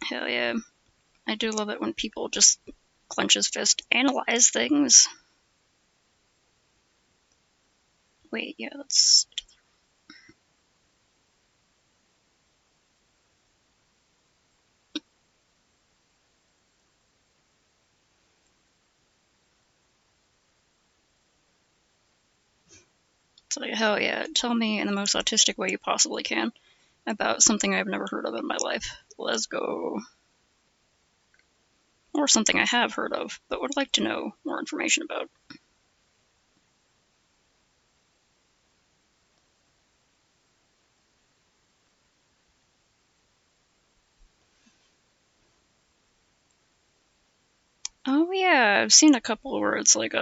Hell yeah. I do love it when people just clench his fist, analyze things. Wait, yeah, that's... It's like, hell yeah, tell me in the most autistic way you possibly can about something I've never heard of in my life. Let's go. Or something I have heard of, but would like to know more information about. Oh yeah, I've seen a couple where it's like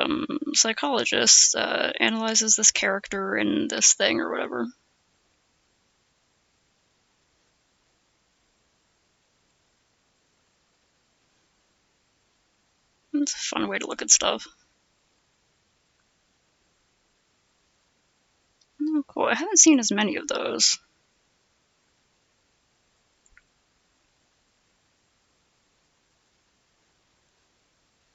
psychologist analyzes this character in this thing or whatever. It's a fun way to look at stuff. Oh, cool. I haven't seen as many of those.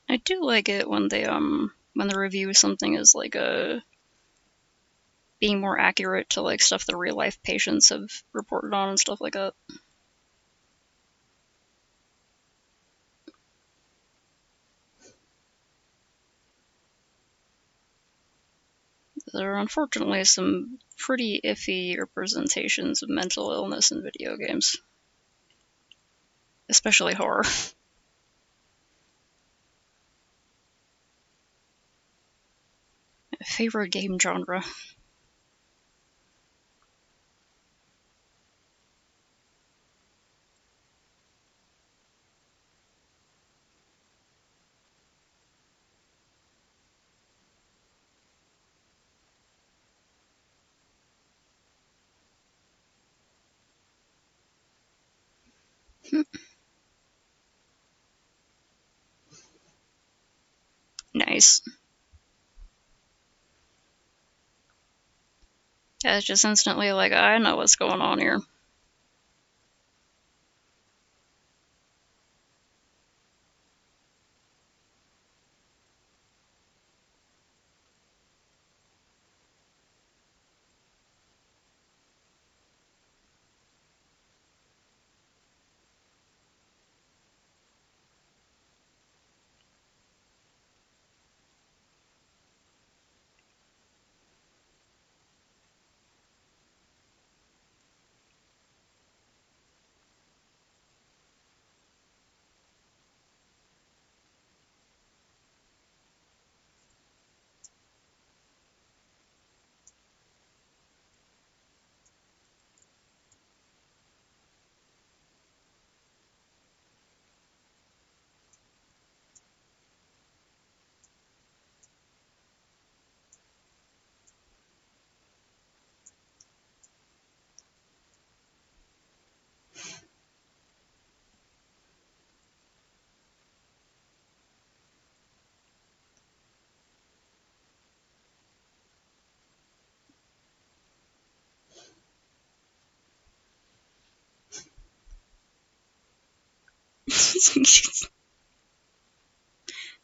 I do like it when when the review of something is like being more accurate to like stuff that real life patients have reported on and stuff like that. There are unfortunately some pretty iffy representations of mental illness in video games, especially horror. Favorite game genre. Nice. Yeah, it's just instantly like, I know what's going on here.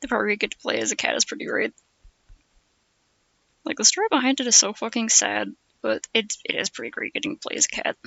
The part where you get to play as a cat is pretty great. Like, the story behind it is so fucking sad, but it is pretty great getting to play as a cat.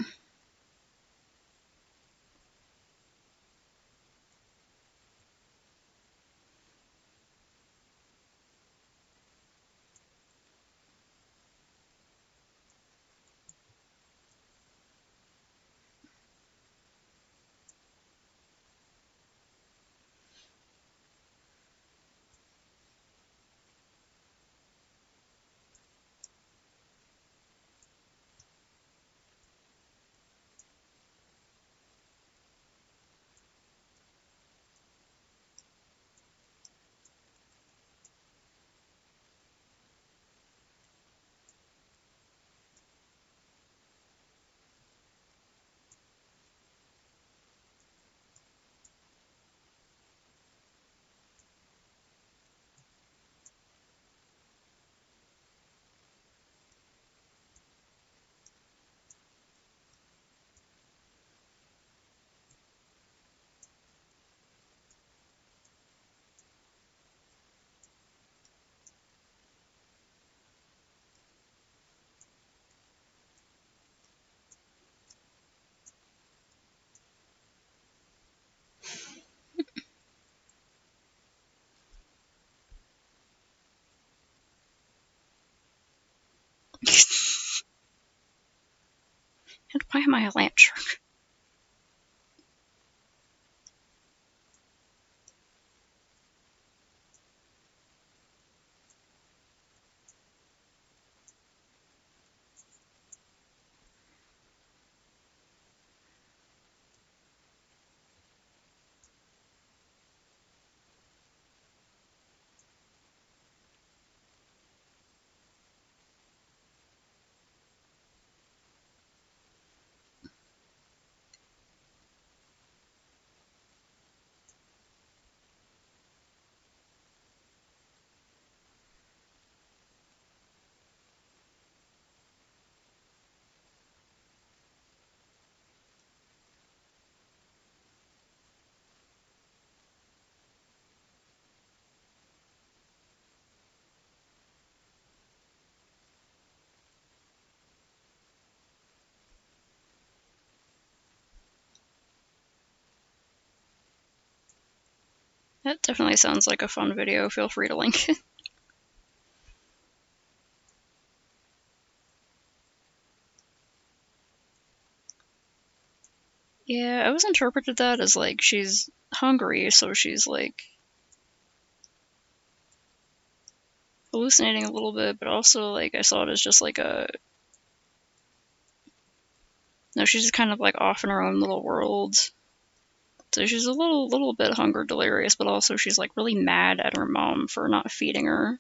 And why am I a land shark? That definitely sounds like a fun video. Feel free to link it. Yeah, I was interpreted that as like she's hungry, so she's like hallucinating a little bit, but also like I saw it as just like a no, she's just kind of like off in her own little world. So she's a little bit hunger delirious, but also she's like really mad at her mom for not feeding her.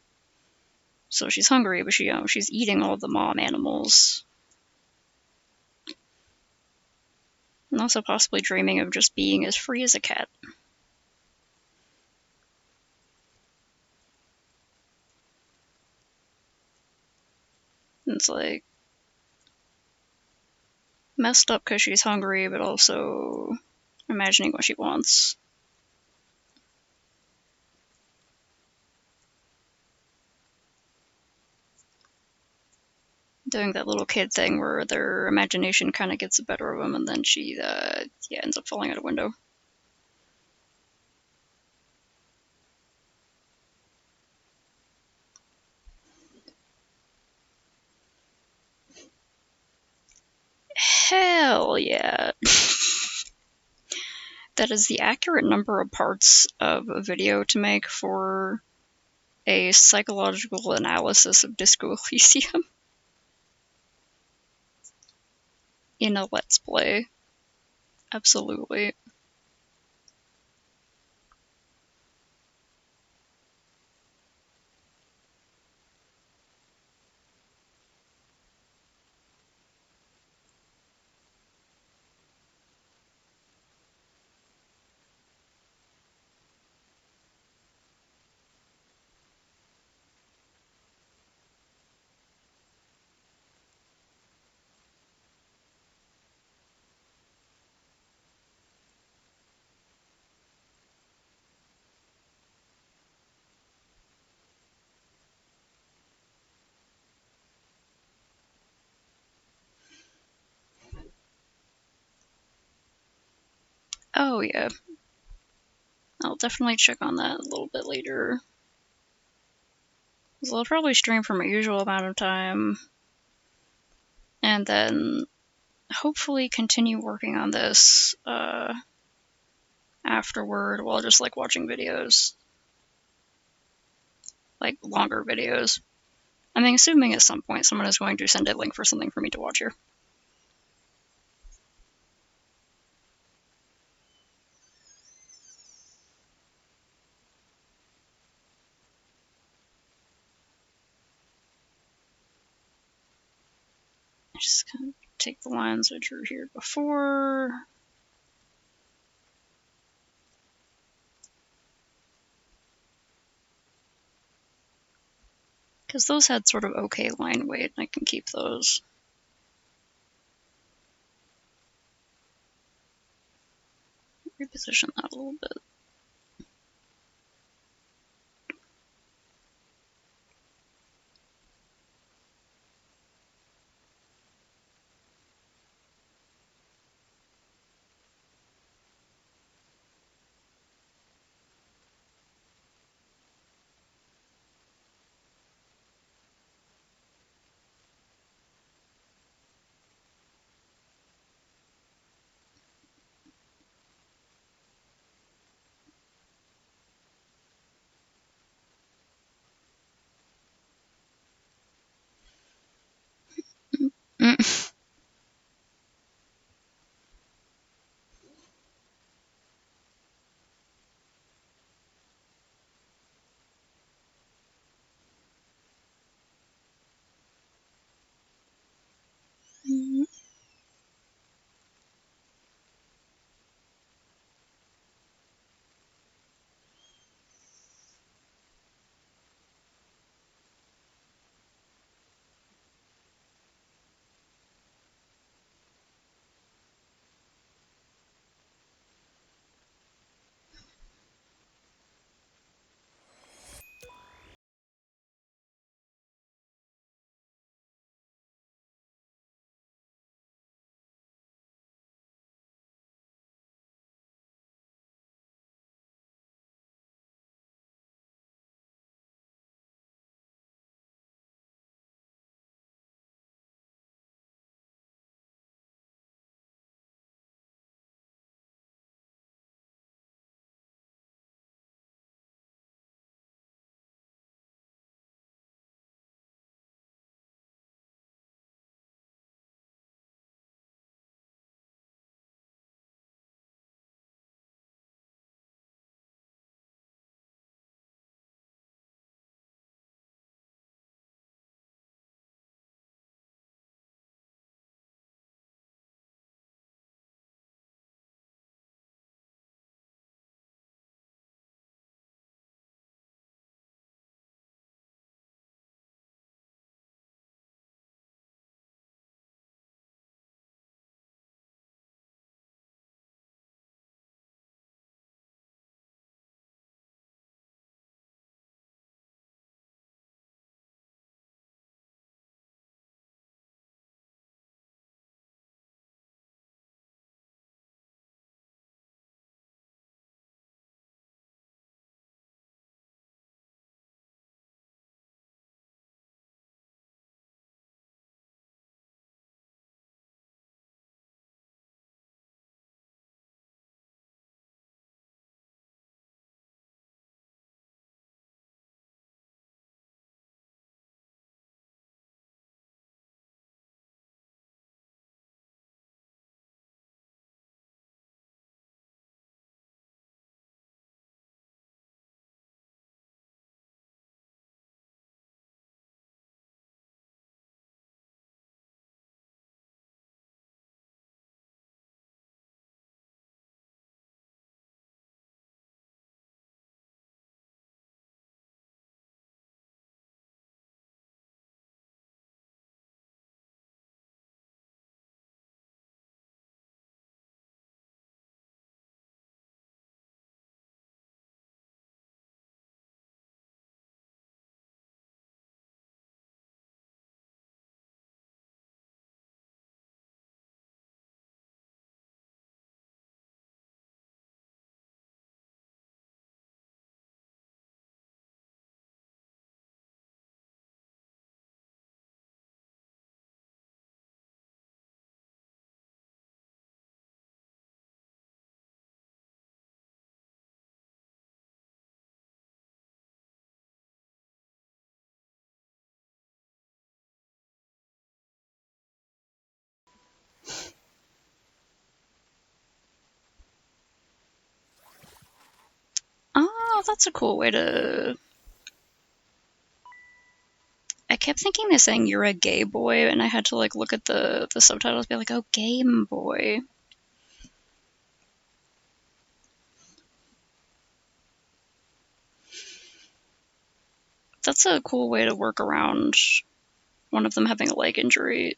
So she's hungry, but she's eating all the mom animals, and also possibly dreaming of just being as free as a cat. And it's like messed up because she's hungry, but also imagining what she wants. Doing that little kid thing where their imagination kind of gets the better of them, and then she ends up falling out a window. Hell yeah. That is the accurate number of parts of a video to make for a psychological analysis of Disco Elysium in a Let's Play. Absolutely. Oh yeah. I'll definitely check on that a little bit later. So I'll probably stream for my usual amount of time, and then hopefully continue working on this afterward while just like watching videos, like longer videos. I mean, assuming at some point someone is going to send a link for something for me to watch here. Just kind of take the lines I drew here before. Because those had sort of okay line weight, and I can keep those. Reposition that a little bit. that's a cool way to... I kept thinking they're saying you're a gay boy, and I had to like look at the subtitles and be like, oh, Game Boy. That's a cool way to work around one of them having a leg injury.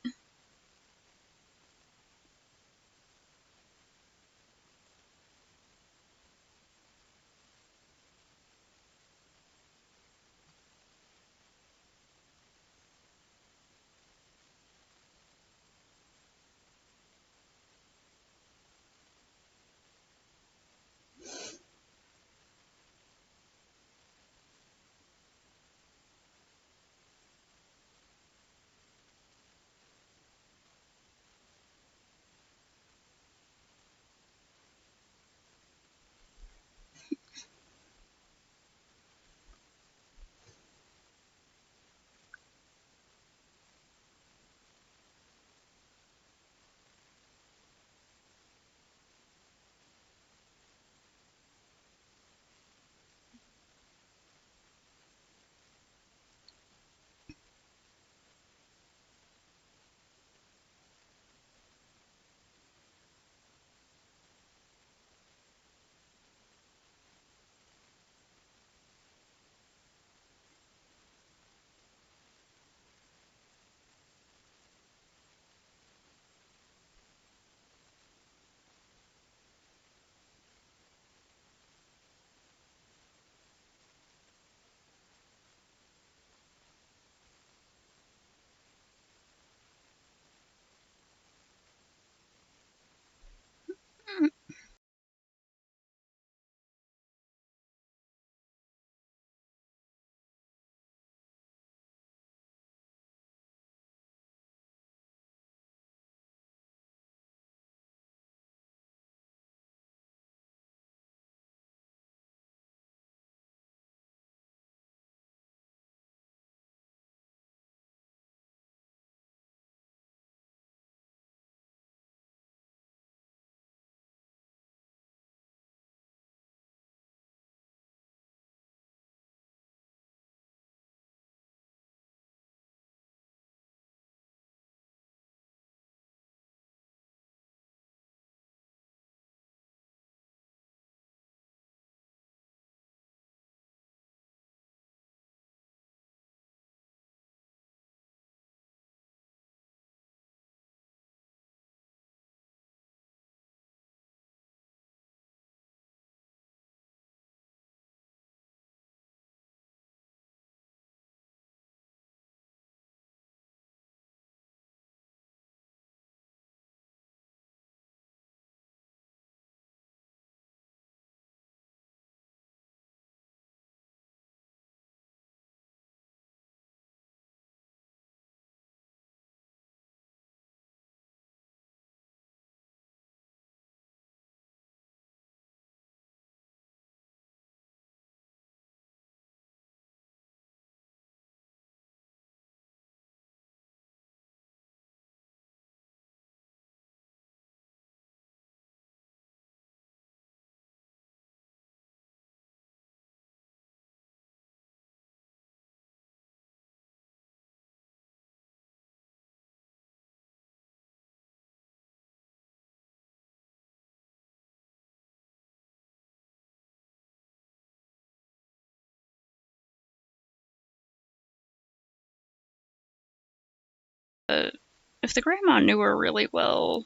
If the grandma knew her really well,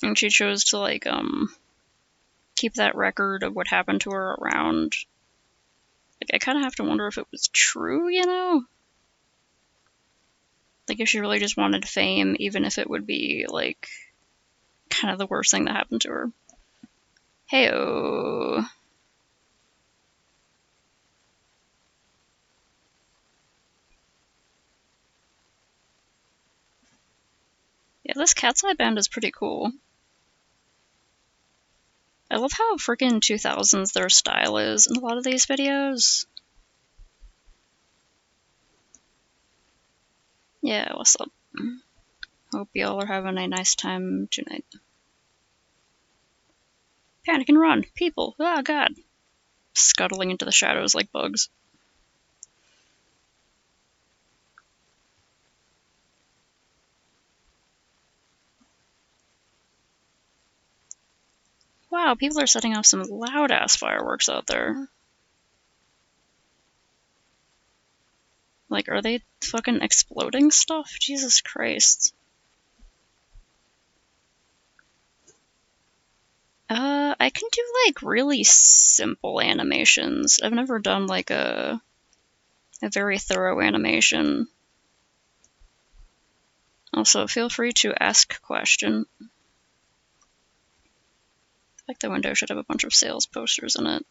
and she chose to like keep that record of what happened to her around, like I kind of have to wonder if it was true, you know? Like if she really just wanted fame, even if it would be like kind of the worst thing that happened to her. Heyo. Yeah, this Cat's Eye band is pretty cool. I love how freaking 2000s their style is in a lot of these videos. Yeah, what's up? Hope y'all are having a nice time tonight. Panic and run! People! Oh god! scuttling into the shadows like bugs. Wow, people are setting off some loud-ass fireworks out there. Like, are they fucking exploding stuff? Jesus Christ. I can do, like, really simple animations. I've never done, like, a very thorough animation. Also, feel free to ask question. Like, the window should have a bunch of sales posters in it.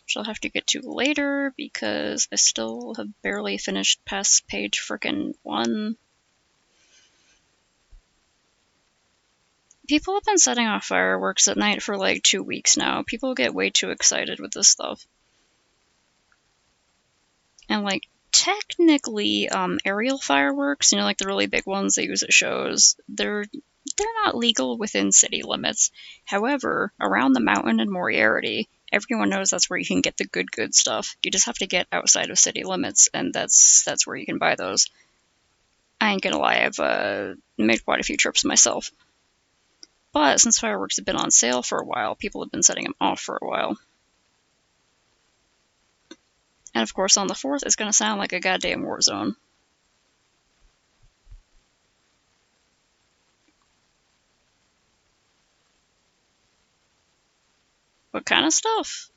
Which I'll have to get to later, because I still have barely finished past page frickin' 1. People have been setting off fireworks at night for like 2 weeks now. People get way too excited with this stuff. And like, technically, aerial fireworks, you know, like the really big ones they use at shows, they're not legal within city limits. However, around the mountain in Moriarty, everyone knows that's where you can get the good stuff. You just have to get outside of city limits, and that's where you can buy those. I ain't gonna lie, I've made quite a few trips myself. But since fireworks have been on sale for a while, people have been setting them off for a while. And of course, on the 4th, it's gonna sound like a goddamn war zone. What kind of stuff?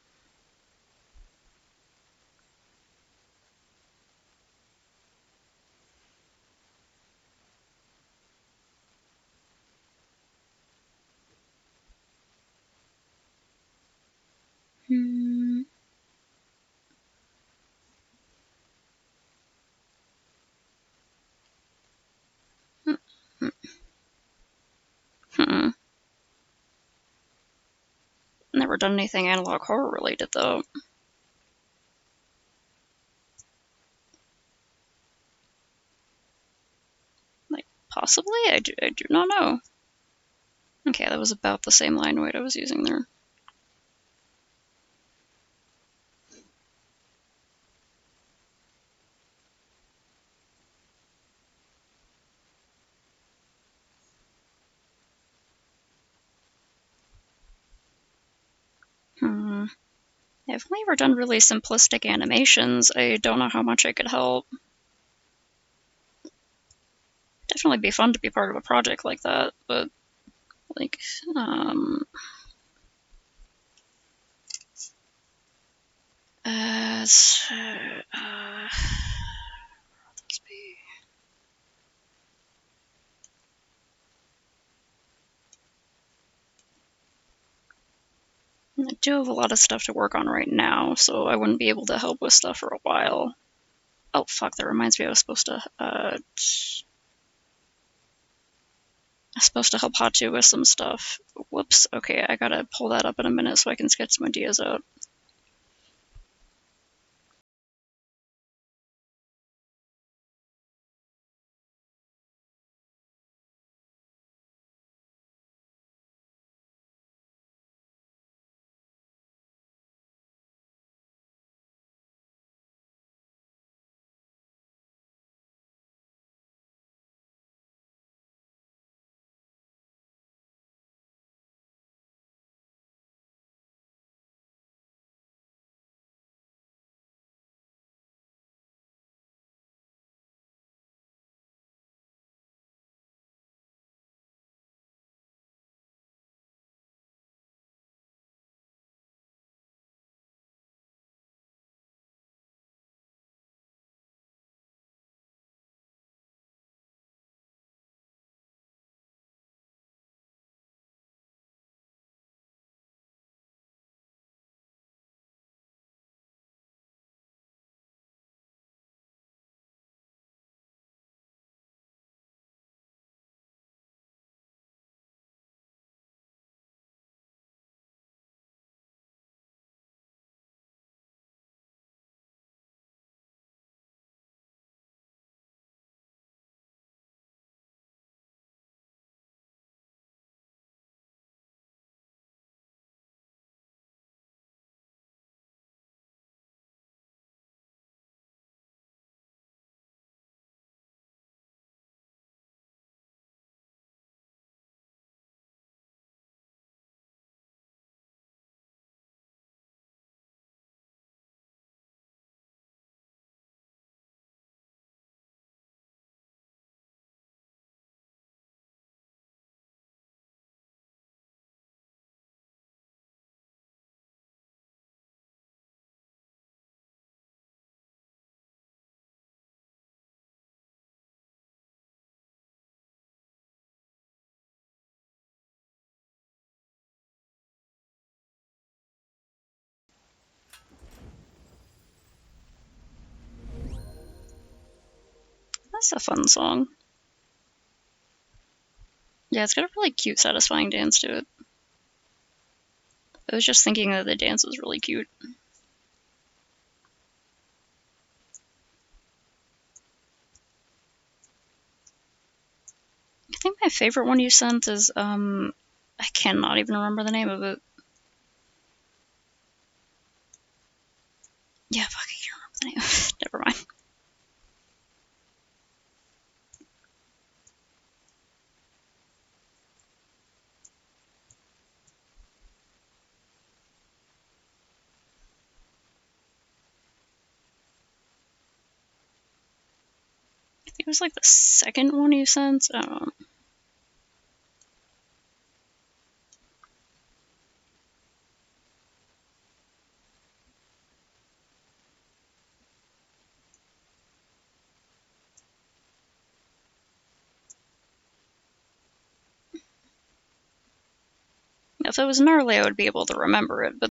Hmm. Hmm. Never done anything analog horror related, though. Like, possibly? I do not know. Okay, that was about the same line weight I was using there. Hmm. I've only ever done really simplistic animations. I don't know how much I could help. Definitely be fun to be part of a project like that, but, like, let's be. I do have a lot of stuff to work on right now, so I wouldn't be able to help with stuff for a while. Oh, fuck, that reminds me I was supposed to help Hatu with some stuff. Whoops, okay, I gotta pull that up in a minute so I can sketch some ideas out. That's a fun song. Yeah, it's got a really cute, satisfying dance to it. I was just thinking that the dance was really cute. I think my favorite one you sent is, I cannot even remember the name of it. Yeah, fuck, I can't remember the name. Never mind. I think it was like the second one you sent. I don't know. If it was gnarly, I would be able to remember it, but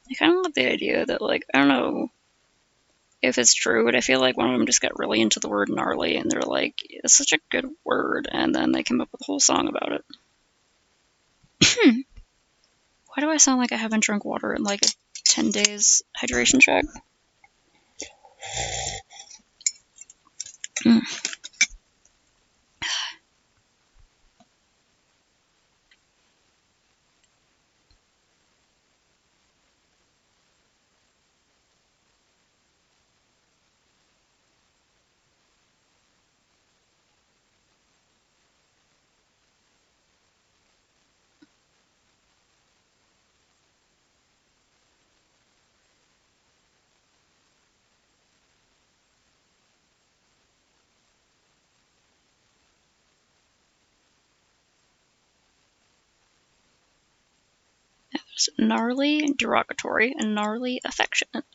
I kind of love the idea that, like, I don't know if it's true, but I feel like one of them just got really into the word gnarly, and they're like, it's such a good word, and then they came up with a whole song about it. Why do I sound like I haven't drunk water in like a 10 days hydration check? Mm. There's gnarly, derogatory, and gnarly, affectionate.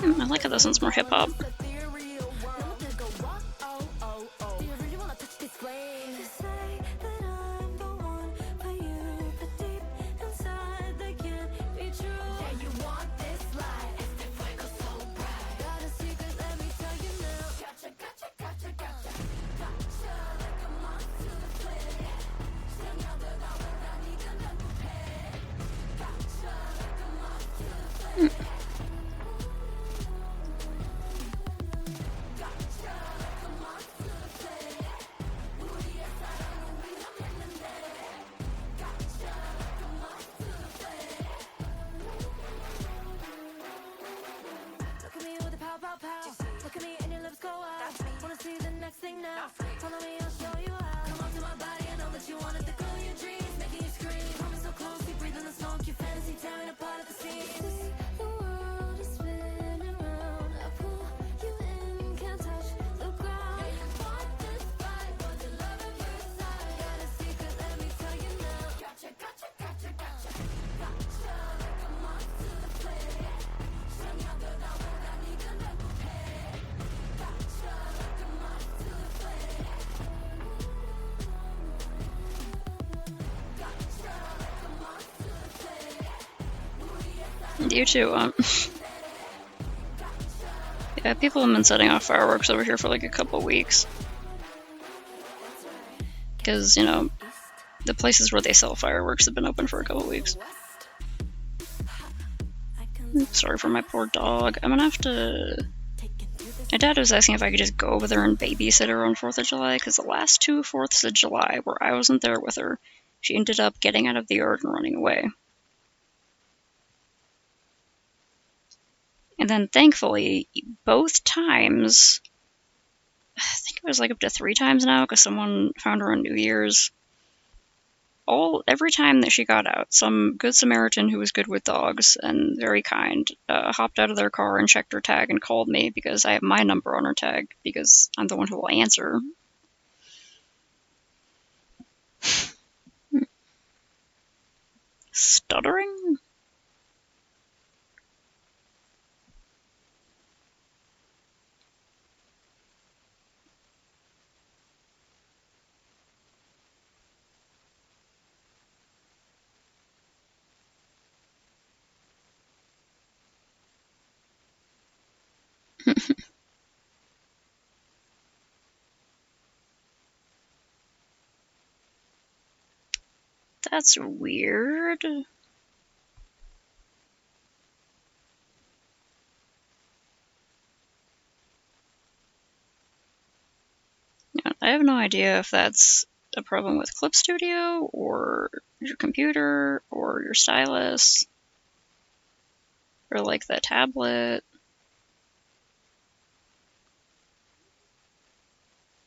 I like how this one's more hip-hop. Look at me and your lips go up. Wanna see the next thing now? Follow me, I'll show you how. Come on to my body, I know that you want it. The girl your dreams, making you scream. Hold me so close, you breathe in the smoke. Your fantasy tearing apart at the seams. The world is spinning round. I pull you in, can't touch the ground. Yeah, you want this fight, was it love at first sight? Got a secret, let me tell you now. Gotcha, gotcha, gotcha, gotcha. Gotcha, come on to the play. Soñando la hora, ni gana mujer. Gotcha, come on to the play. Gotcha, come on to the play. You too, yeah, people have been setting off fireworks over here for like a couple weeks. Because, you know, the places where they sell fireworks have been open for a couple weeks. Sorry for my poor dog. I'm gonna have to... My dad was asking if I could just go over there and babysit her on 4th of July, because the last 2 4ths of July, where I wasn't there with her, she ended up getting out of the yard and running away. And then, thankfully, both times... I think it was like up to 3 times now, because someone found her on New Year's. Every time that she got out, some good Samaritan who was good with dogs and very kind hopped out of their car and checked her tag and called me because I have my number on her tag because I'm the one who will answer. Stuttering? That's weird. Yeah, I have no idea if that's a problem with Clip Studio or your computer or your stylus or like the tablet.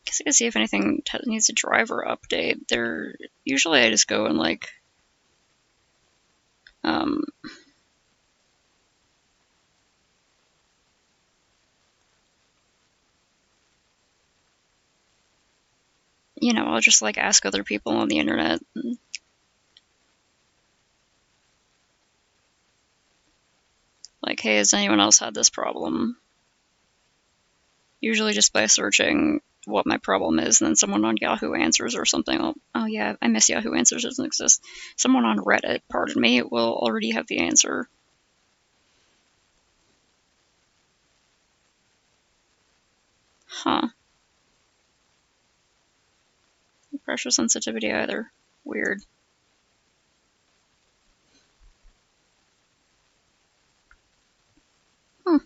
Guess I can see if anything needs a driver update. Usually I just go and like you know, I'll just like ask other people on the internet. Like, hey, has anyone else had this problem? Usually just by searching what my problem is, and then someone on Yahoo Answers or something. Oh yeah, I miss Yahoo Answers, doesn't exist. Someone on Reddit, pardon me, will already have the answer. Huh. Pressure sensitivity either. Weird. Huh.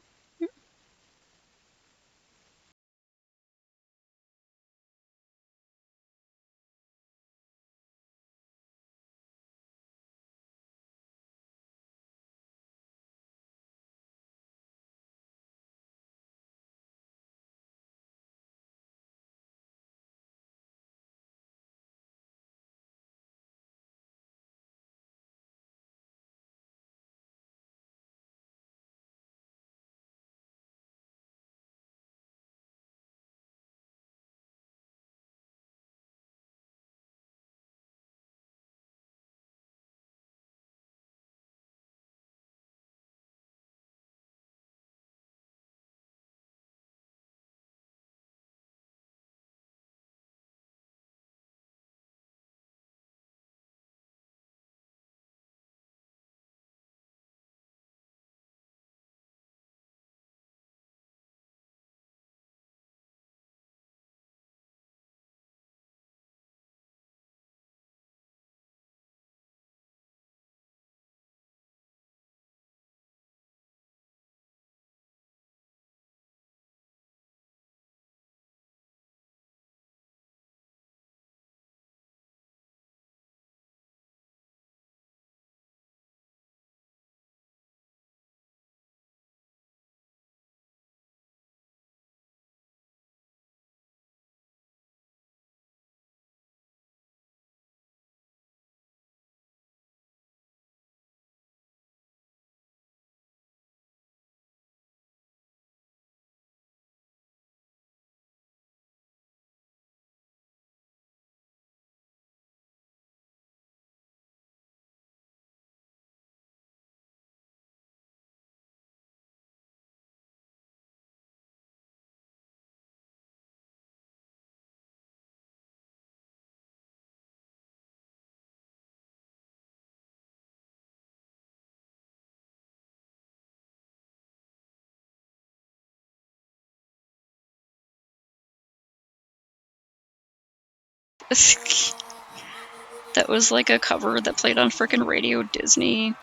That was like a cover that played on frickin' Radio Disney.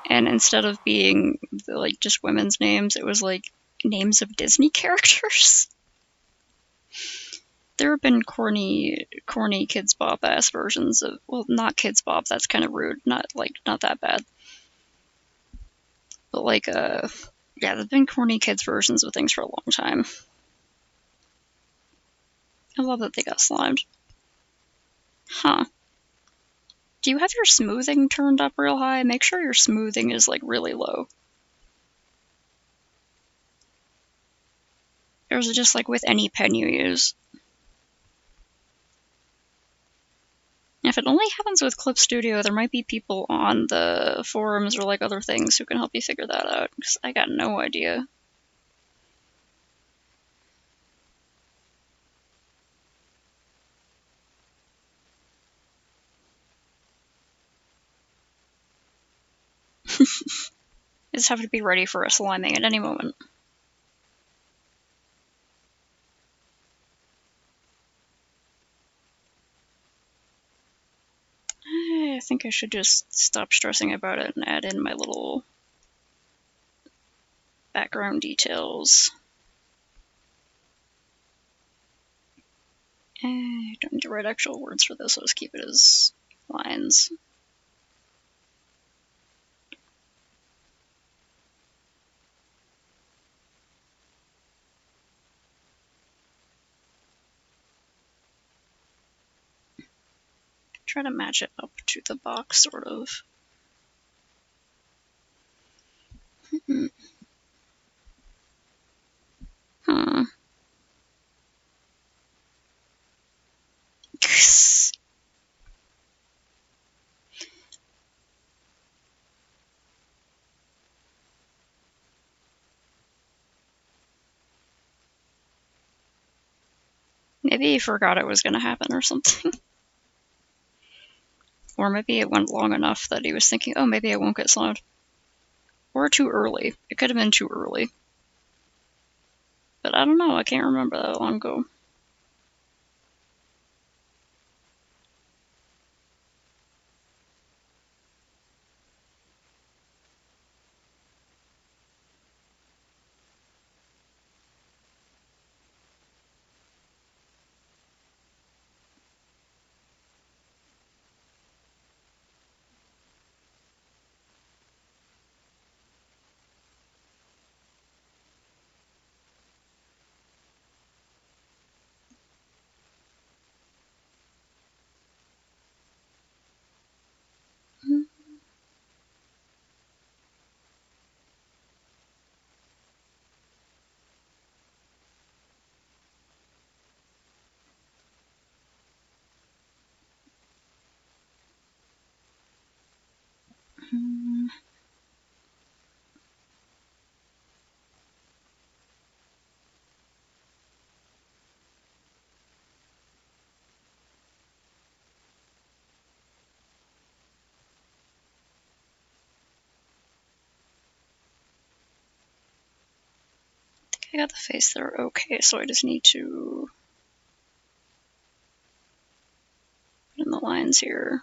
And instead of being like just women's names, it was like names of Disney characters. There have been corny Kids Bop ass versions of, well, not Kids Bop, that's kind of rude, not that bad. But like yeah, there've been corny kids versions of things for a long time. I love that they got slimed. Huh. Do you have your smoothing turned up real high? Make sure your smoothing is like really low. Or is it just like with any pen you use? If it only happens with Clip Studio, there might be people on the forums or like other things who can help you figure that out, because I got no idea. I just have to be ready for a sliming at any moment. I think I should just stop stressing about it and add in my little background details. I don't need to write actual words for this, I'll just keep it as lines. Try to match it up to the box, sort of. Hmm. Maybe he forgot it was going to happen or something. Or maybe it went long enough that he was thinking, oh, maybe I won't get slimed. Or too early. It could have been too early. But I don't know, I can't remember that long ago. I got the face there okay, so I just need to put in the lines here.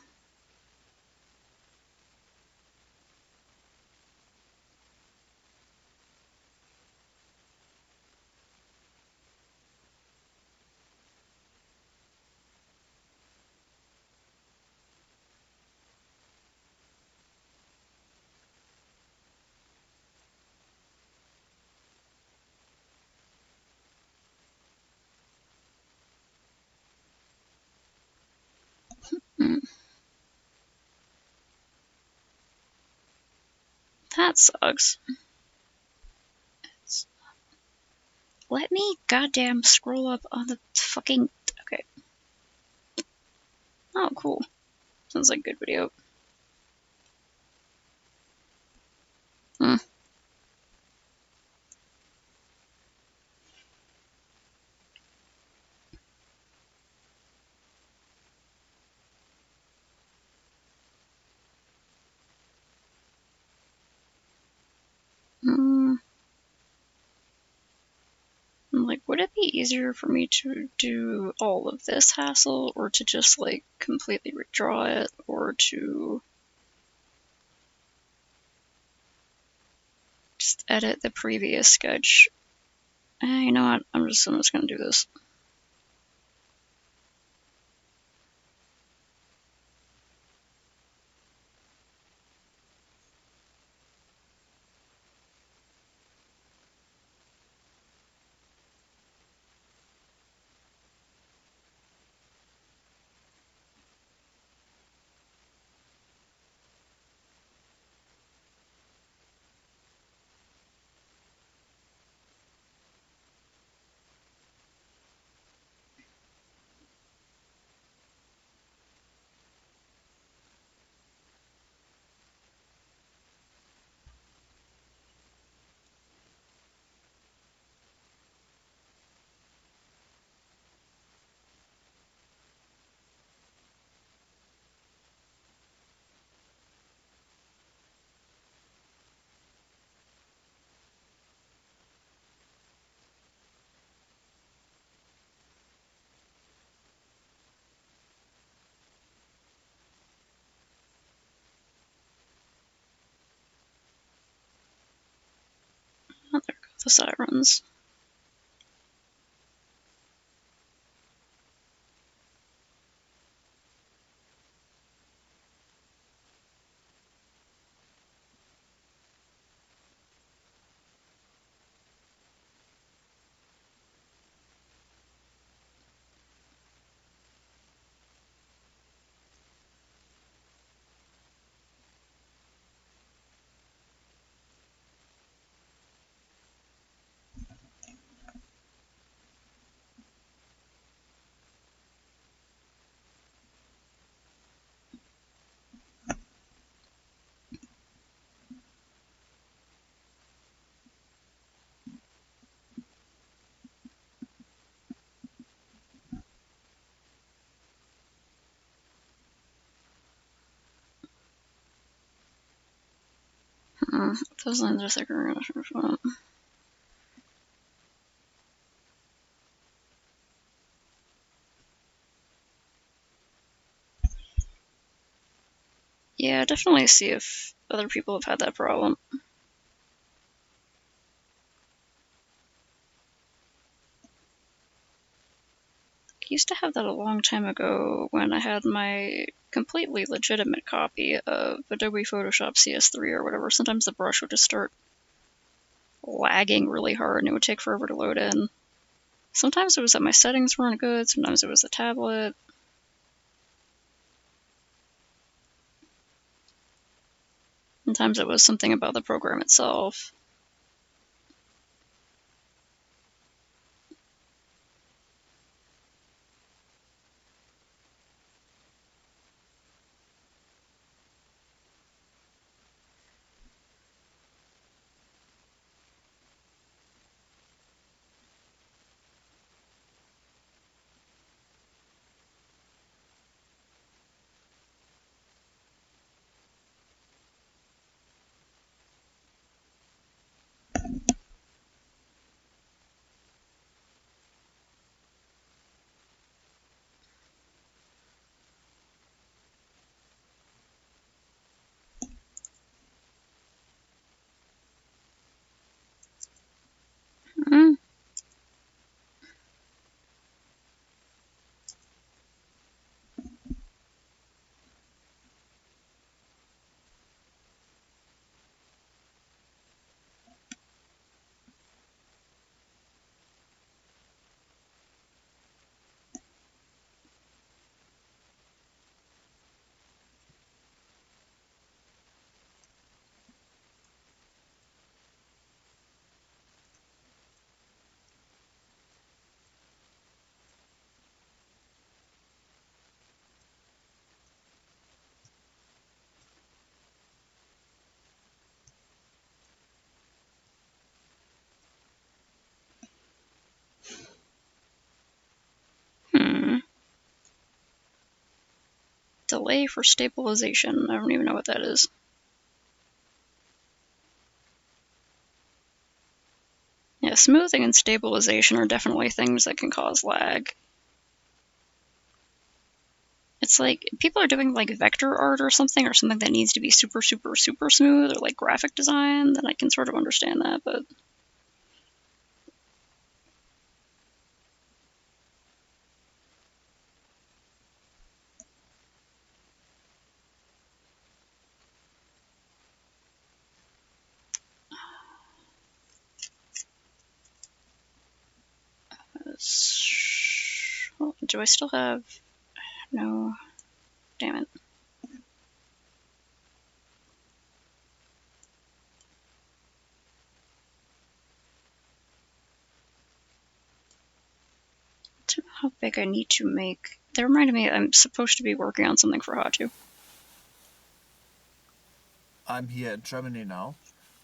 That sucks. Let me goddamn scroll up on the fucking... Okay. Oh, cool. Sounds like a good video. Hmm. like, would it be easier for me to do all of this hassle, or to just, like, completely redraw it, or to just edit the previous sketch? You know what? I'm just gonna do this. Oh, there go the sirens. Those lines are thicker. Yeah, definitely see if other people have had that problem. I used to have that a long time ago when I had my completely legitimate copy of Adobe Photoshop CS3 or whatever. Sometimes the brush would just start lagging really hard and it would take forever to load in. Sometimes it was that my settings weren't good, sometimes it was the tablet. Sometimes it was something about the program itself. Mm. Hmm. Delay for stabilization. I don't even know what that is. Is. Yeah, smoothing and stabilization are definitely things that can cause lag. It's like people are doing like vector art or something that needs to be super, super, super smooth, or like graphic design, then I can sort of understand that, but well, do I still have... No. Damn it. I don't know how big I need to make... That reminded me I'm supposed to be working on something for Hatu. I'm here in Germany now.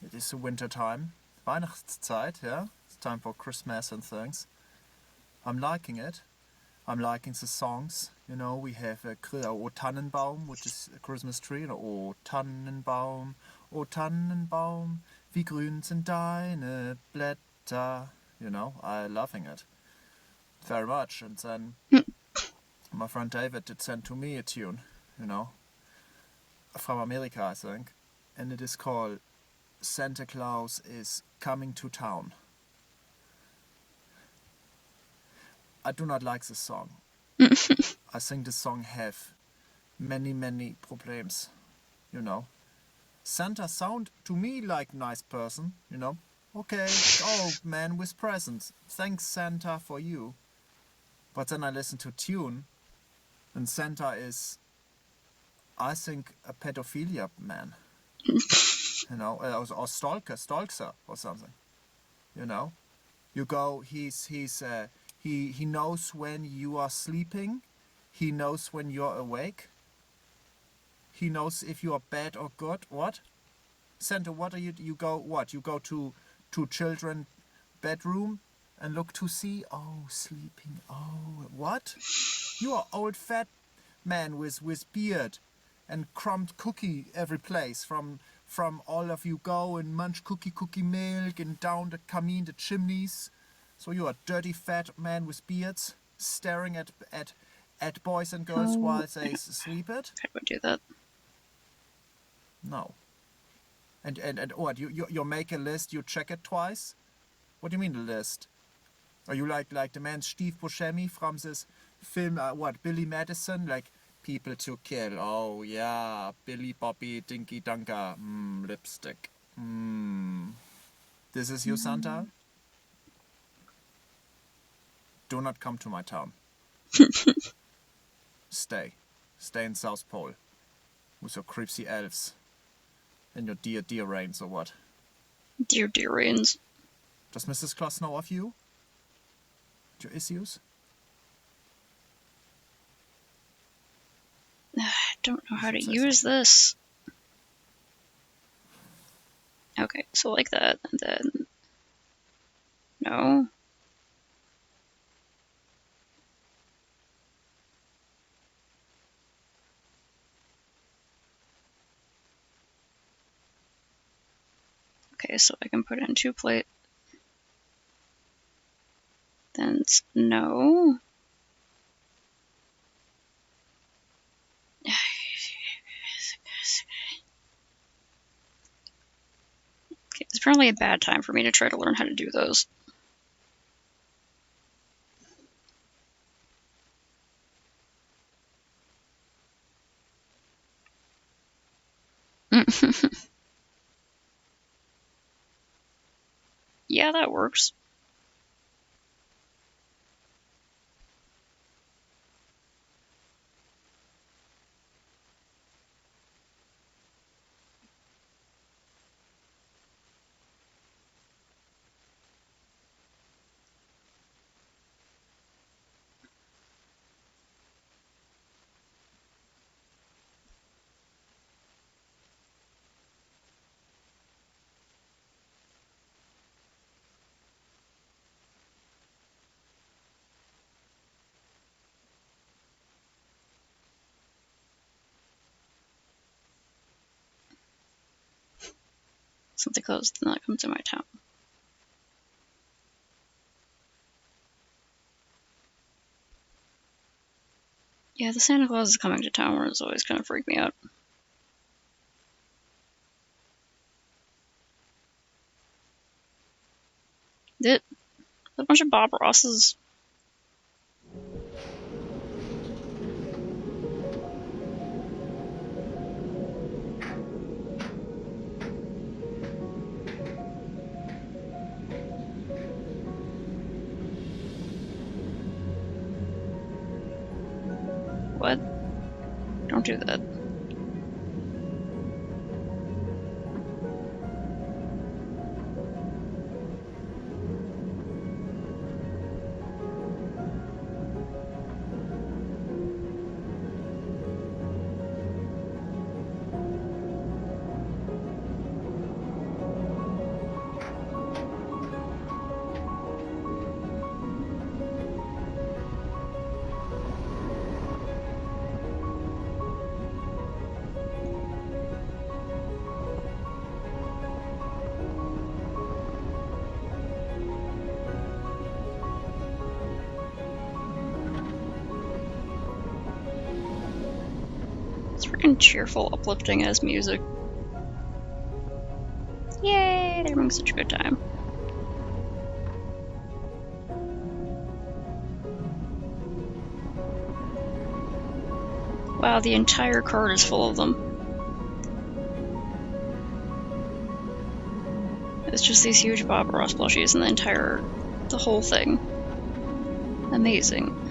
It is the winter time. Weihnachtszeit, yeah? It's time for Christmas and things. I'm liking it. I'm liking the songs. You know, we have O Tannenbaum, which is a Christmas tree. You know, O Tannenbaum, wie grün sind deine Blätter. You know, I'm loving it very much. And then my friend David did send to me a tune, you know, from America, I think. And it is called Santa Claus is Coming to Town. I do not like this song. I think this song have many problems, you know. Santa sound to me like nice person, you know. Okay, oh man with presents. Thanks Santa for you. But then I listen to tune and Santa is, I think, a pedophilia man. You know, or stalker or something. You know, you go. He knows when you are sleeping. He knows when you're awake. He knows if you are bad or good. What? Santa, what are you? You go what? You go to children bedroom and look to see. Oh, sleeping. Oh, what? You are old fat man with beard and crumbed cookie every place. From all of you go and munch cookie milk and down the camine, the chimneys. So you are dirty fat man with beards staring at boys and girls while they sleep it? How do I do that? No. And what? You make a list, you check it twice? What do you mean the list? Are you like the man Steve Buscemi from this film, Billy Madison? Like, people to kill. Oh, yeah. Billy Bobby Dinky Dunker. Lipstick. This is you, Santa? Do not come to my town. Stay. Stay in South Pole. With your creepy elves. And your dear rains or what? Dear rains. Does Mrs. Claus know of you? Your issues? I don't know how to use this. Okay, so like that, and then... No? Okay, so I can put in 2 plate. Then it's no. Okay, it's apparently a bad time for me to try to learn how to do those. Yeah, that works. Something close did not come to my town. Yeah, the Santa Claus is coming to town where it's always kind of freaked me out. A bunch of Bob Rosses. What? Don't do that. It's freaking cheerful, uplifting as music. Yay! They're having such a good time. Wow, the entire cart is full of them. It's just these huge Bob Ross plushies and the whole thing. Amazing.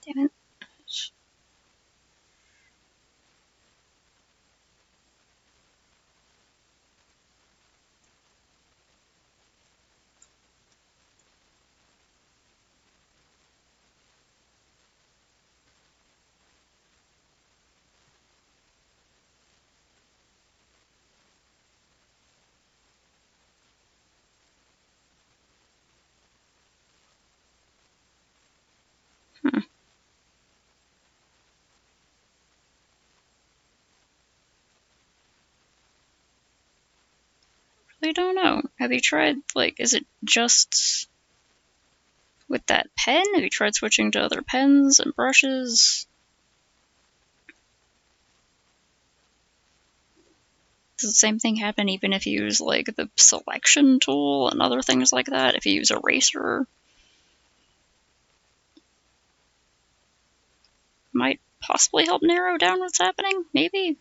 Damn it. Really don't know. Have you tried, like, is it just with that pen? Have you tried switching to other pens and brushes? Does the same thing happen even if you use, like, the selection tool and other things like that? If you use eraser? Might possibly help narrow down what's happening? Maybe?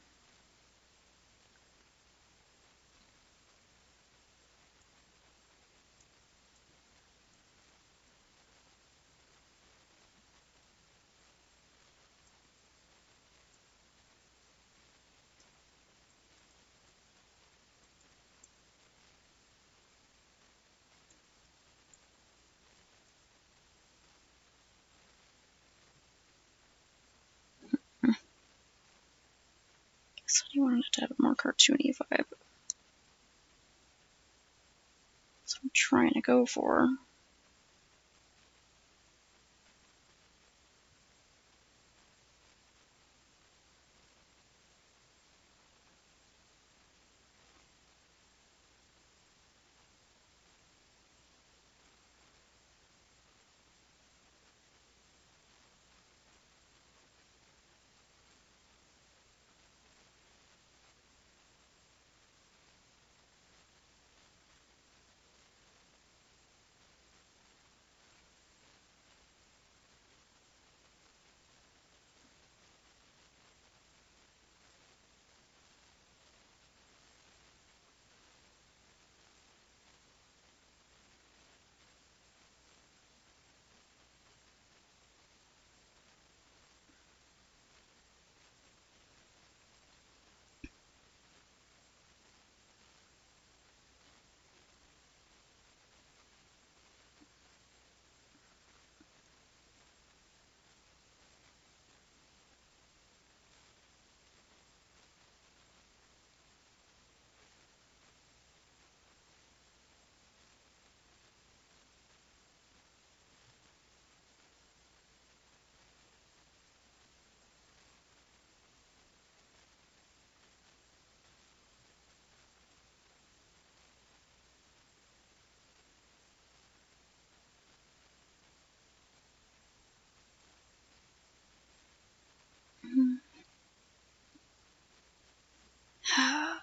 Guess I wanted it to have a more cartoony vibe. That's what I'm trying to go for.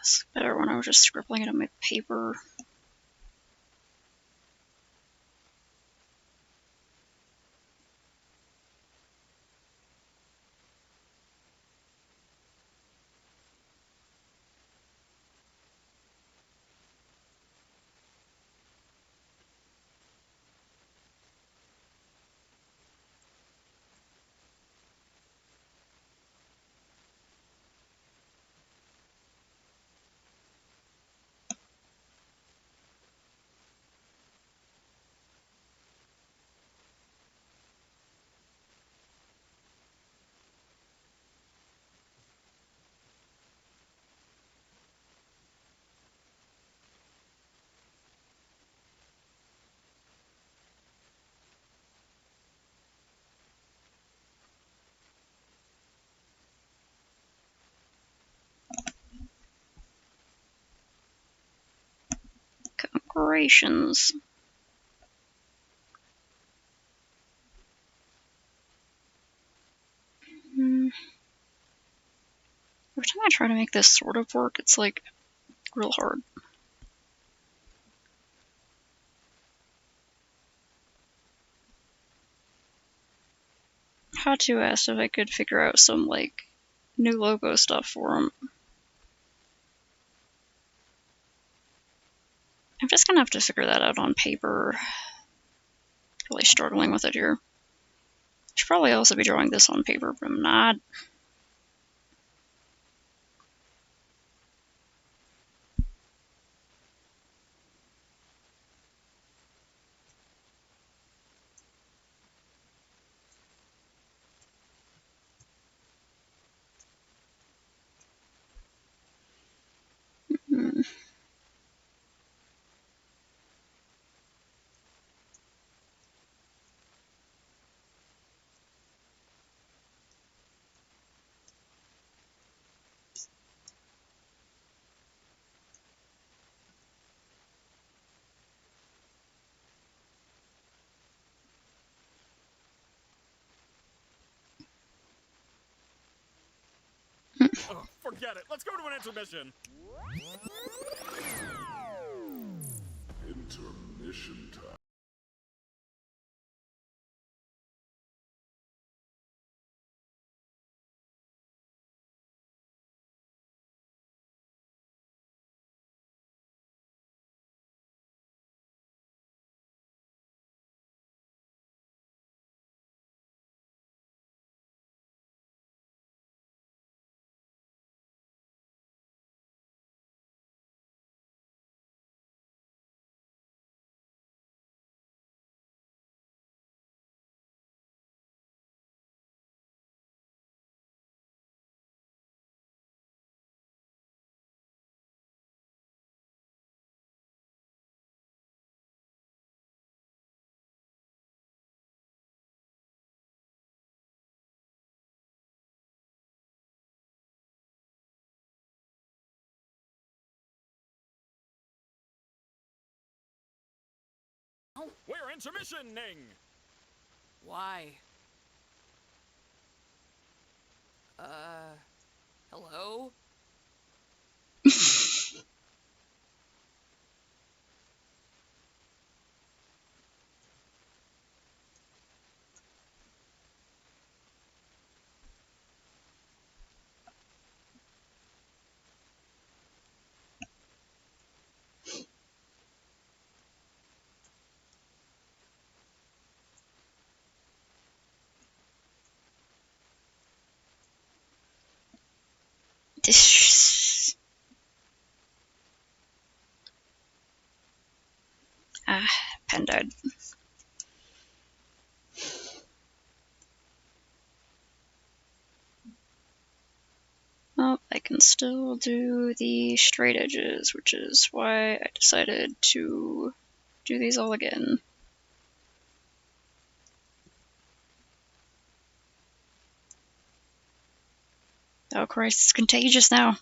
It's better when I was just scribbling it on my paper. Decorations. Every time I try to make this sort of work, it's like real hard. Hatu asked if I could figure out some like new logo stuff for him. I'm just gonna have to figure that out on paper. Really struggling with it here. I should probably also be drawing this on paper, but I'm not. Hmm. Oh, forget it. Let's go to an intermission. Intermission time. We're intermissioning. Why? Hello? Ah, pen died. Well, I can still do the straight edges, which is why I decided to do these all again. Oh Christ, it's contagious now.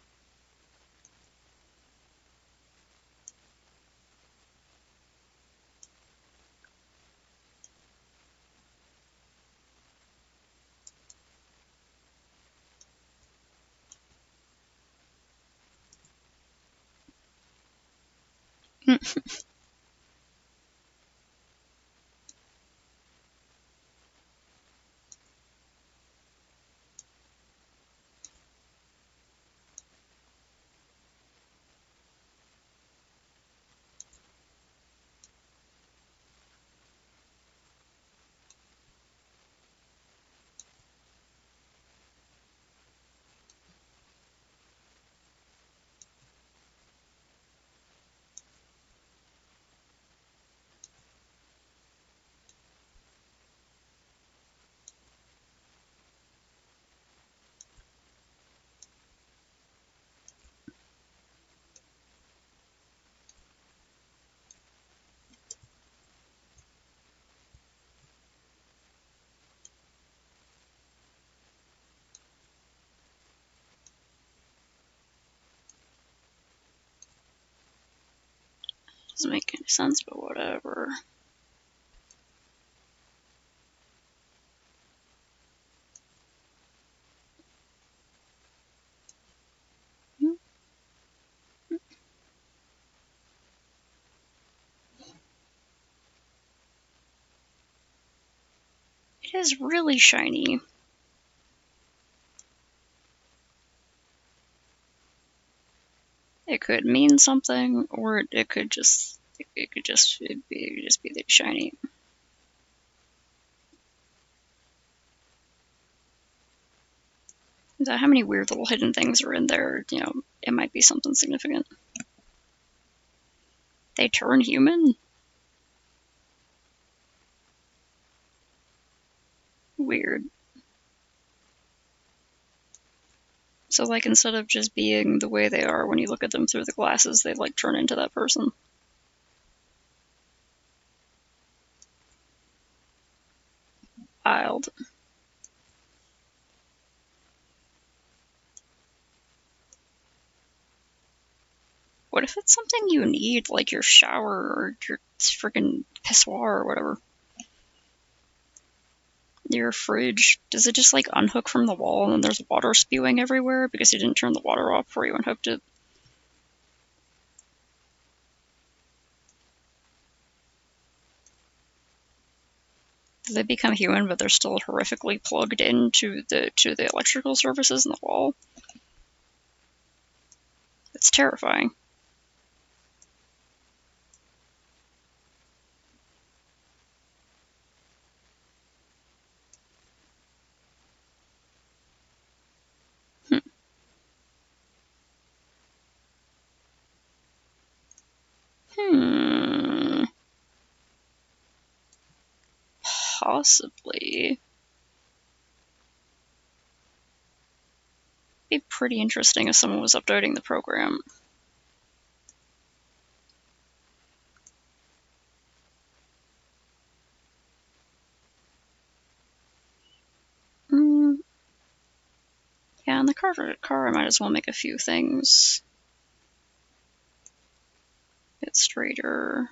Doesn't make any sense, but whatever. It is really shiny. It could mean something, or it could just be that shiny. So how many weird little hidden things are in there? You know, it might be something significant. They turn human? Weird. So, like, instead of just being the way they are when you look at them through the glasses, they, like, turn into that person. Wild. What if it's something you need, like your shower or your freaking pissoir or whatever? Your fridge, does it just, like, unhook from the wall and then there's water spewing everywhere because you didn't turn the water off before you unhooked it? Do they become human, but they're still horrifically plugged into the electrical services in the wall? It's terrifying. Possibly. Be pretty interesting if someone was updating the program. Yeah, in the car I might as well make a few things a bit straighter.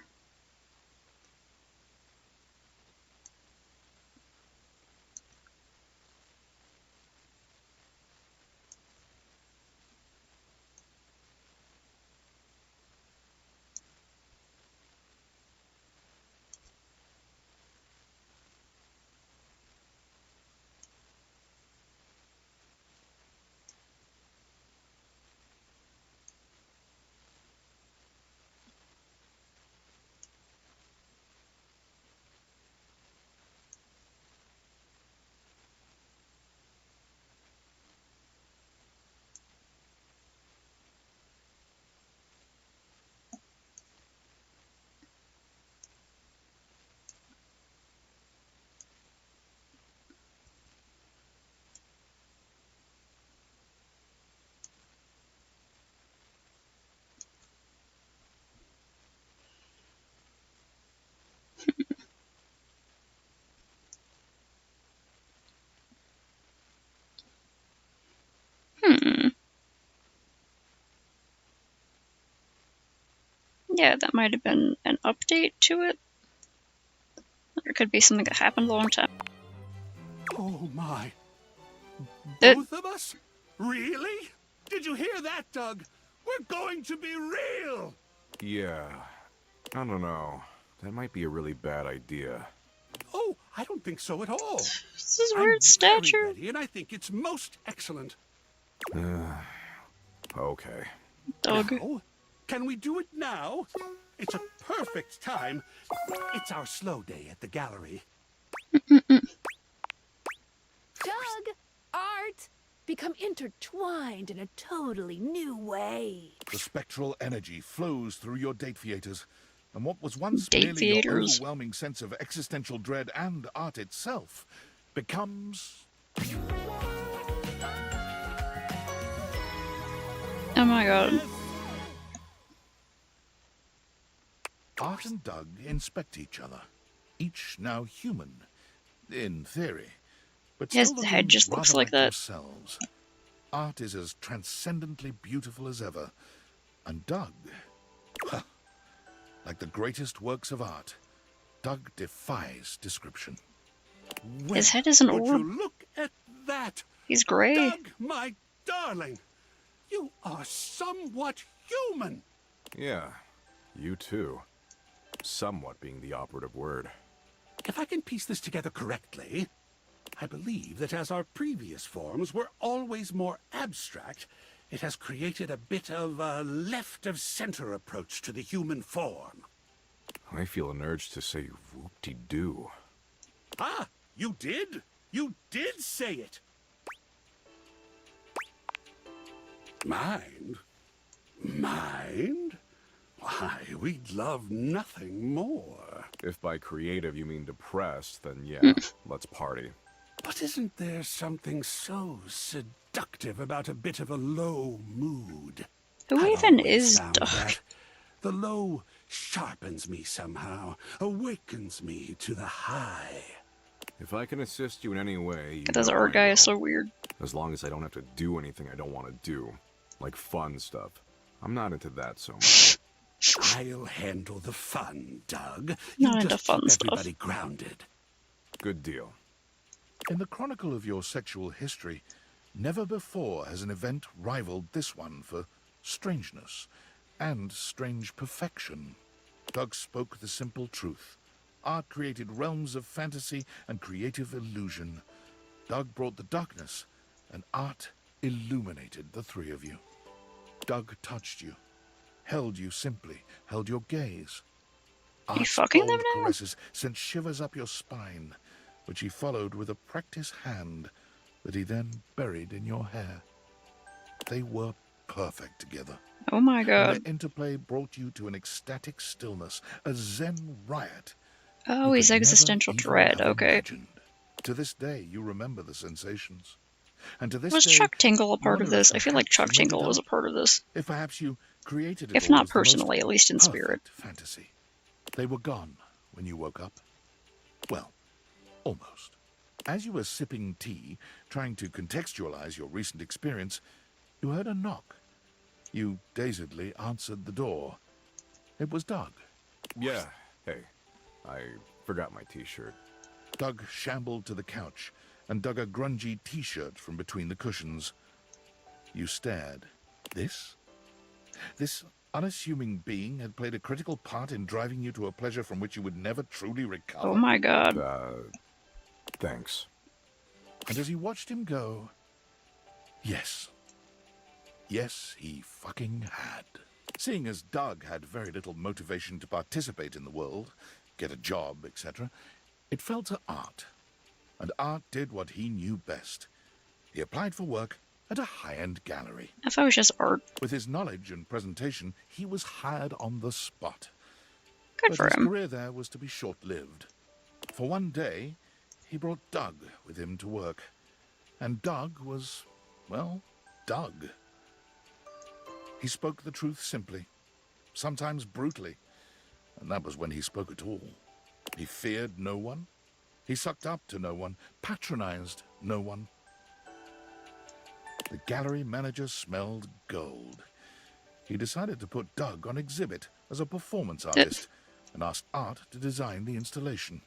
Yeah, that might have been an update to it. Or it could be something that happened a long time. Oh my. It- Both of us? Really? Did you hear that, Doug? We're going to be real! Yeah, I don't know. That might be a really bad idea. Oh, I don't think so at all. This is I'm weird very stature. ready, and I think it's most excellent. Okay. Doug. Now, can we do it now? It's a perfect time. It's our slow day at the gallery. Doug, Art, become intertwined in a totally new way. The spectral energy flows through your date theaters, and what was once Date merely your theaters. overwhelming sense of existential dread and art itself becomes... Oh my god. Art and Doug inspect each other, each now human, in theory, but His still head looking just looks rather like that. themselves. Art is as transcendently beautiful as ever, and Doug, huh, like the greatest works of art, Doug defies description. His head is an Would orb. you look at that? He's gray. Doug, my darling, you are somewhat human. Yeah, you too. Somewhat being the operative word. If I can piece this together correctly, I believe that as our previous forms were always more abstract, it has created a bit of a left-of-center approach to the human form. I feel an urge to say whoop-de-doo. Ah, you did? You did say it! Mind? Mind? Why, we'd love nothing more. If by creative you mean depressed, then yeah, let's party. But isn't there something so seductive about a bit of a low mood? Who I've even always is found Doug? that. The low sharpens me somehow, awakens me to the high. If I can assist you in any way, you This know art I guy will. is so weird. As long as I don't have to do anything I don't want to do. Like fun stuff. I'm not into that so much. I'll handle the fun, Doug. Not You into just fun keep stuff. everybody grounded. Good deal. In the chronicle of your sexual history, never before has an event rivaled this one for strangeness and strange perfection. Doug spoke the simple truth. Art created realms of fantasy and creative illusion. Doug brought the darkness, and art illuminated the three of you. Doug touched you, held you simply, held your gaze. Art's fucking them bold now? caresses sent shivers up your spine, which he followed with a practiced hand that he then buried in your hair. They were perfect together. Oh my And god. their interplay brought you to an ecstatic stillness, a zen riot. Oh, you he's could never existential even dread. have Okay. imagined. To this day, you remember the sensations. And to this Was day, Chuck Tingle a part of wonder this? if I feel like perhaps Chuck you made it Tingle was a up. part of this. If perhaps you created it If all not as the most personally, at least in spirit. perfect fantasy. They were gone when you woke up. Well, almost. As you were sipping tea, trying to contextualize your recent experience, you heard a knock. You dazedly answered the door. It was Doug. Yeah, hey. I forgot my t-shirt. Doug shambled to the couch and dug a grungy t-shirt from between the cushions. You stared. This unassuming being had played a critical part in driving you to a pleasure from which you would never truly recover. Oh my god. Thanks. And as you watched him go, yes, he fucking had. Seeing as Doug had very little motivation to participate in the world, get a job, etc., it fell to Art. And Art did what he knew best. He applied for work at a high-end gallery. I thought it was just art. With his knowledge and presentation, he was hired on the spot. Good But for his him. career there was to be short-lived. For one day, he brought Doug with him to work. And Doug was, well, Doug. He spoke the truth simply, sometimes brutally, and that was when he spoke at all. He feared no one. He sucked up to no one, patronized no one. The gallery manager smelled gold. He decided to put Doug on exhibit as a performance artist and asked Art to design the installation.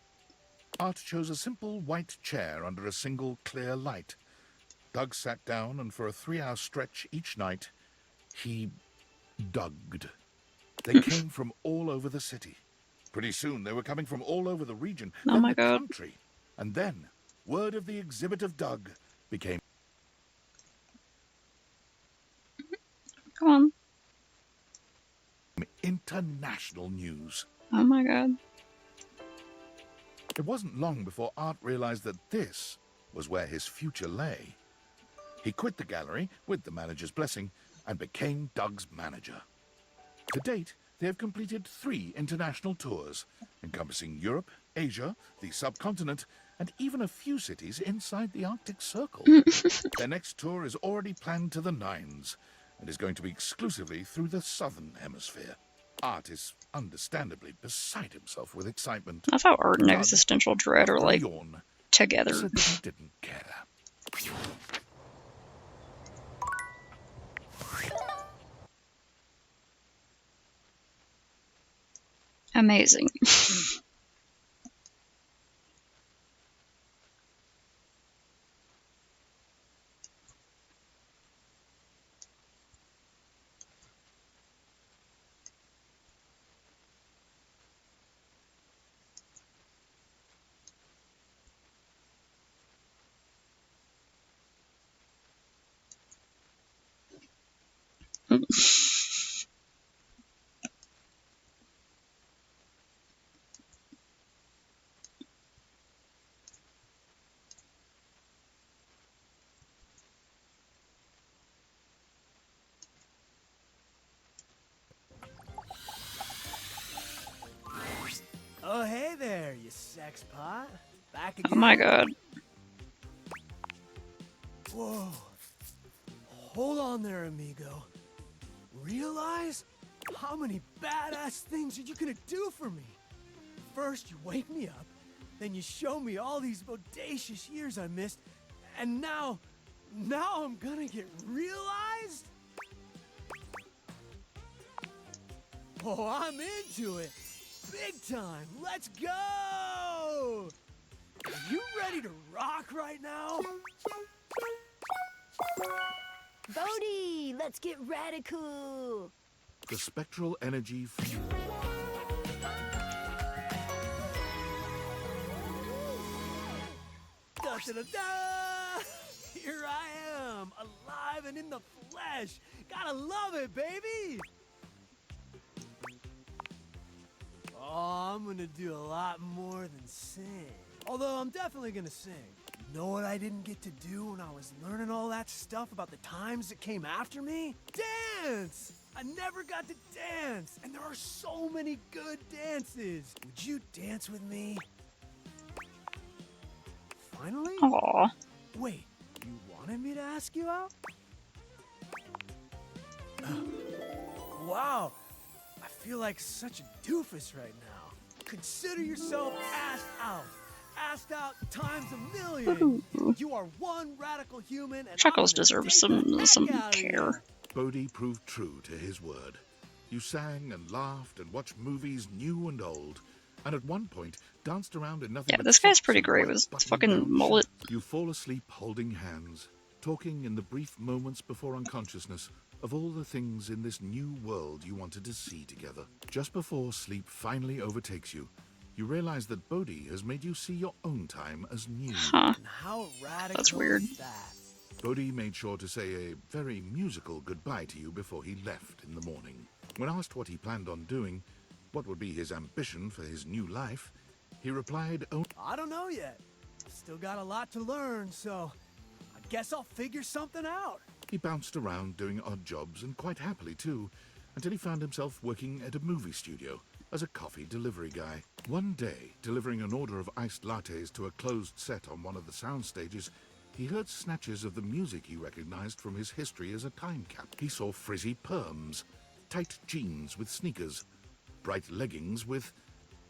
Art chose a simple white chair under a single clear light. Doug sat down, and for a 3-hour stretch each night, he Dugged. They came from all over the city. Pretty soon, they were coming from all over the region, Oh then my the God. country. And then, word of the exhibit of Doug became Come on. international news. Oh my God. It wasn't long before Art realized that this was where his future lay. He quit the gallery, with the manager's blessing, and became Doug's manager. To date, they have completed 3 international tours, encompassing Europe, Asia, the subcontinent, and even a few cities inside the Arctic Circle. Their next tour is already planned to the nines, and is going to be exclusively through the southern hemisphere. Art is understandably beside himself with excitement. I thought Art and Doug, Existential Dread are after a like yawn, together. said that he didn't care. Amazing. Oh, hey there, you sex pot. Back Oh again? my God. Whoa. Hold on there, amigo. Realize how many badass things are you gonna do for me? First, you wake me up, then you show me all these bodacious years I missed, and now I'm gonna get realized? Oh, I'm into it. Big time. Let's go! Are you ready to rock right now? Bodhi, let's get radical. The spectral energy Da da da da! Here I am, alive and in the flesh. Gotta love it, baby! Oh, I'm gonna do a lot more than sing. Although I'm definitely gonna sing. You know what I didn't get to do when I was learning all that stuff about the times that came after me? Dance! I never got to dance, and there are so many good dances. Would you dance with me? Finally? Aw. Wait, you wanted me to ask you out? Wow, I feel like such a doofus right now. Consider yourself asked out. Asked out times a million. You are one radical human, and Chuckles I'm gonna deserves take the heck some out of you. care. Bodhi proved true to his word. You sang and laughed and watched movies new and old, and at one point danced around in nothing Yeah, but this guy's socks pretty and great white with his button-down fucking mullet. shirts. You fall asleep holding hands, talking in the brief moments before unconsciousness of all the things in this new world you wanted to see together. Just before sleep finally overtakes you, you realize that Bodhi has made you see your own time as new. Huh. And how radical That's weird. is that? Bodhi made sure to say a very musical goodbye to you before he left in the morning. When asked what he planned on doing, what would be his ambition for his new life, he replied, "Oh, I don't know yet. Still got a lot to learn, so I guess I'll figure something out. He bounced around doing odd jobs, and quite happily too, until he found himself working at a movie studio as a coffee delivery guy. One day, delivering an order of iced lattes to a closed set on one of the sound stages, he heard snatches of the music he recognized from his history as a time cap. He saw frizzy perms, tight jeans with sneakers, bright leggings with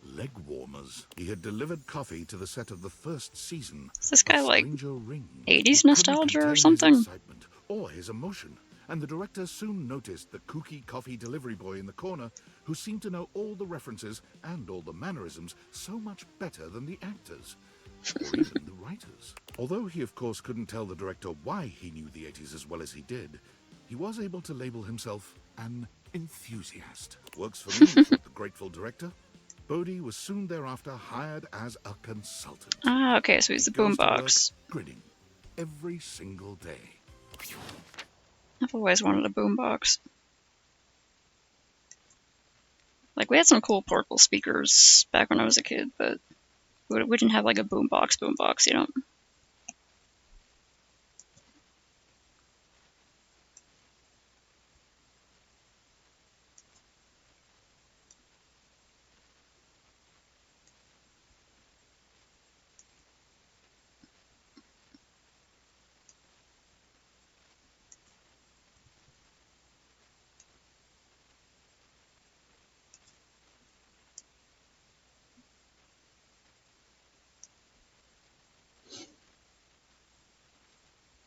leg warmers. He had delivered coffee to the set of the first season Is this of guy like Stranger Rings. 80s He couldn't nostalgia or contain his something? excitement or his emotion, and the director soon noticed the kooky coffee delivery boy in the corner who seemed to know all the references and all the mannerisms so much better than the actors, or even the writers. Although he of course couldn't tell the director why he knew the 80s as well as he did, he was able to label himself an enthusiast. Works for me, thought the grateful director. Bodhi was soon thereafter hired as a consultant. Ah, okay, so he's the Goes to work boombox. grinning every single day. I've always wanted a boombox. Like, we had some cool portable speakers back when I was a kid, but we didn't have like a boombox, you know?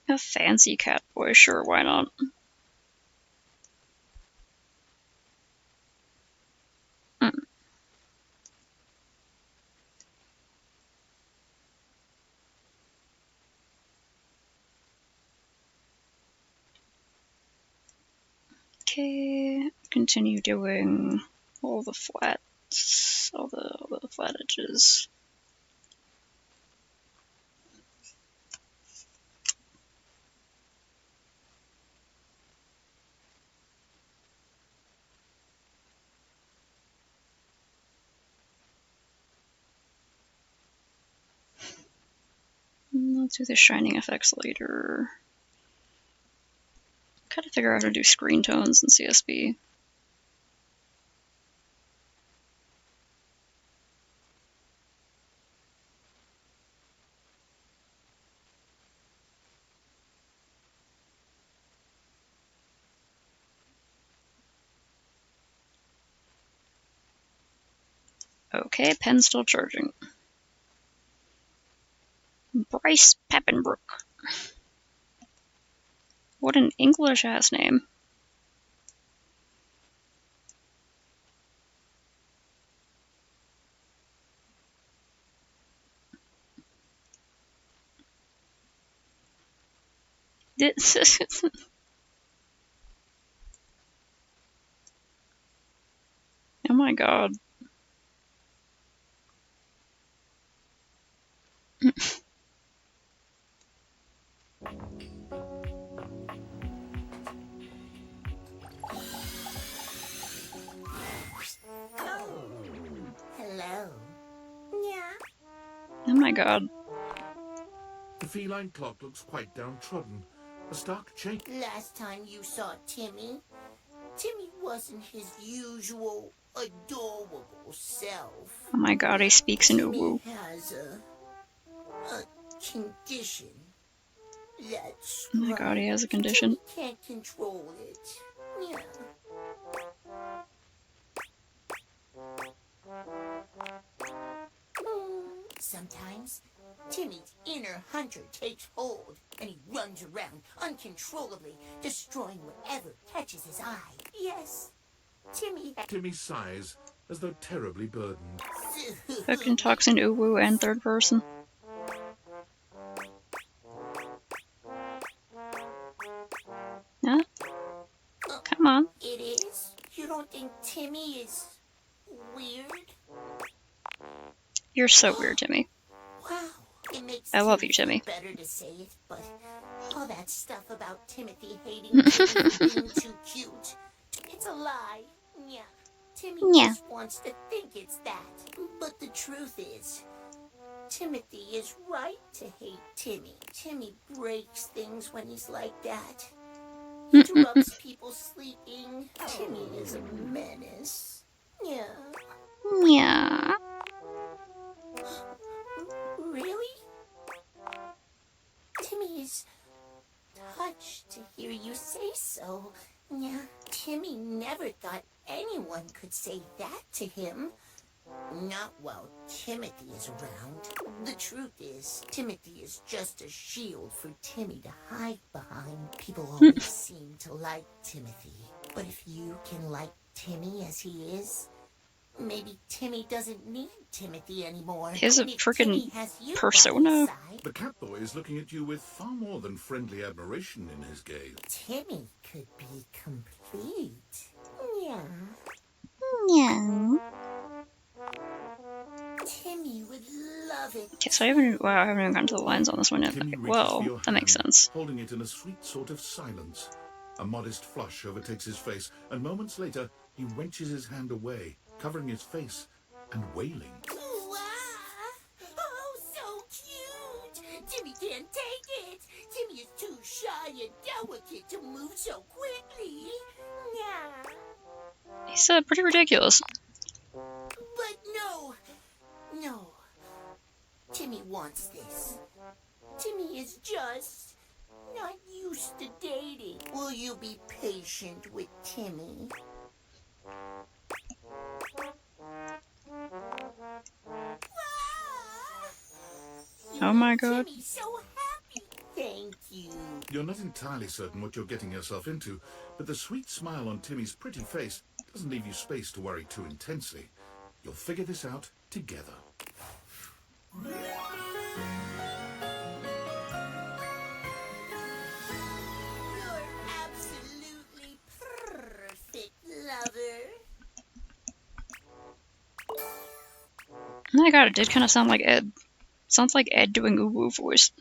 A fancy cat boy, sure, why not? Okay, continue doing all the flats, all the flat edges. I'll do the shining effects later. Gotta figure out how to do screen tones in CSB. Okay, pen's still charging. Bryce Peppenbrook. What an English-ass name. Oh my god. Hello. Yeah. Oh my god. The feline clock looks quite downtrodden. A stark change. Last time you saw Timmy wasn't his usual adorable self. Oh my god, he speaks in Timmy Uwu. has a condition. That's Oh my god, he has a condition. Timmy can't control it. Yeah. Sometimes Timmy's inner hunter takes hold and he runs around uncontrollably, destroying whatever catches his eye. Yes, Timmy sighs as though terribly burdened. Fucking talks in Uwu and third person. Huh? Come on. It is? You don't think Timmy is weird? You're so weird, Timmy. Wow. It makes I love you, Timmy. better to say it, but all that stuff about Timothy hating Timmy for being too cute, it's a lie. Yeah. Timmy Yeah. just wants to think it's that. But the truth is, Timothy is right to hate Timmy. Timmy breaks things when he's like that. Interrupts people sleeping. Timmy is a menace. Yeah. Yeah. Really? Timmy is touched to hear you say so. Yeah. Timmy never thought anyone could say that to him. Not while Timothy is around. The truth is, Timothy is just a shield for Timmy to hide behind. People always seem to like Timothy. But if you can like Timmy as he is, maybe Timmy doesn't need Timothy anymore. He has a Maybe frickin' Timmy has you by persona. his side. The cat boy is looking at you with far more than friendly admiration in his gaze. Timmy could be complete. Yeah. Yeah. Timmy would love it. Okay, so I haven't even gotten to the lines on this one yet. Timmy Okay, reaches well, for your that makes hand, sense. holding it in a sweet sort of silence. A modest flush overtakes his face, and moments later, he wrenches his hand away, covering his face and wailing. Ooh, ah. Oh, so cute. Timmy can't take it. Timmy is too shy and delicate to move so quickly. Yeah. He's pretty ridiculous. But no. Timmy wants this. Timmy is just not used to dating. Will you be patient with Timmy? Oh my god. Timmy's so happy. Thank you. You're not entirely certain what you're getting yourself into, but the sweet smile on Timmy's pretty face doesn't leave you space to worry too intensely. You'll figure this out together. You're absolutely perfect, lover. Oh my god, it did kind of sound like Ed. Sounds like Ed doing a woo voice.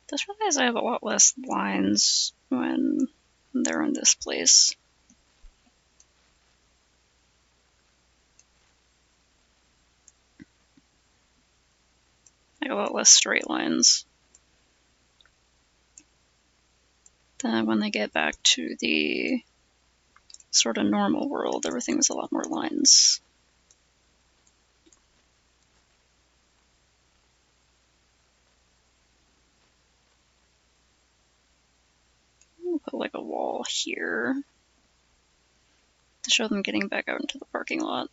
Just realized I have a lot less lines when they're in this place. Like a lot less straight lines. Then when they get back to the sort of normal world, everything's a lot more lines. We'll put like a wall here to show them getting back out into the parking lot.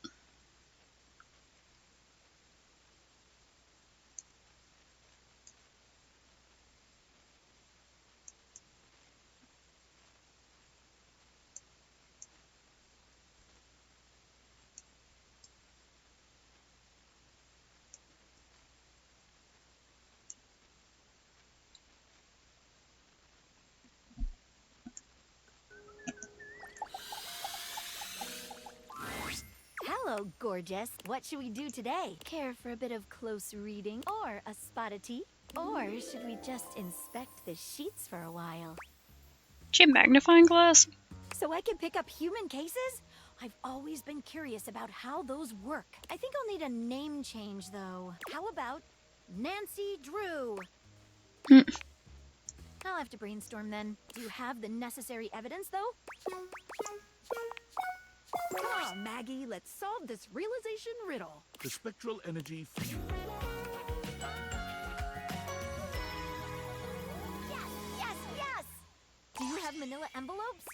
Hello, gorgeous. What should we do today? Care for a bit of close reading or a spot of tea? Or should we just inspect the sheets for a while? Do you have a magnifying glass? So I can pick up human cases? I've always been curious about how those work. I think I'll need a name change, though. How about Nancy Drew? I'll have to brainstorm then. Do you have the necessary evidence, though? Come on, Maggie, let's solve this realization riddle. The spectral energy fuel. Yes! Do you have manila envelopes?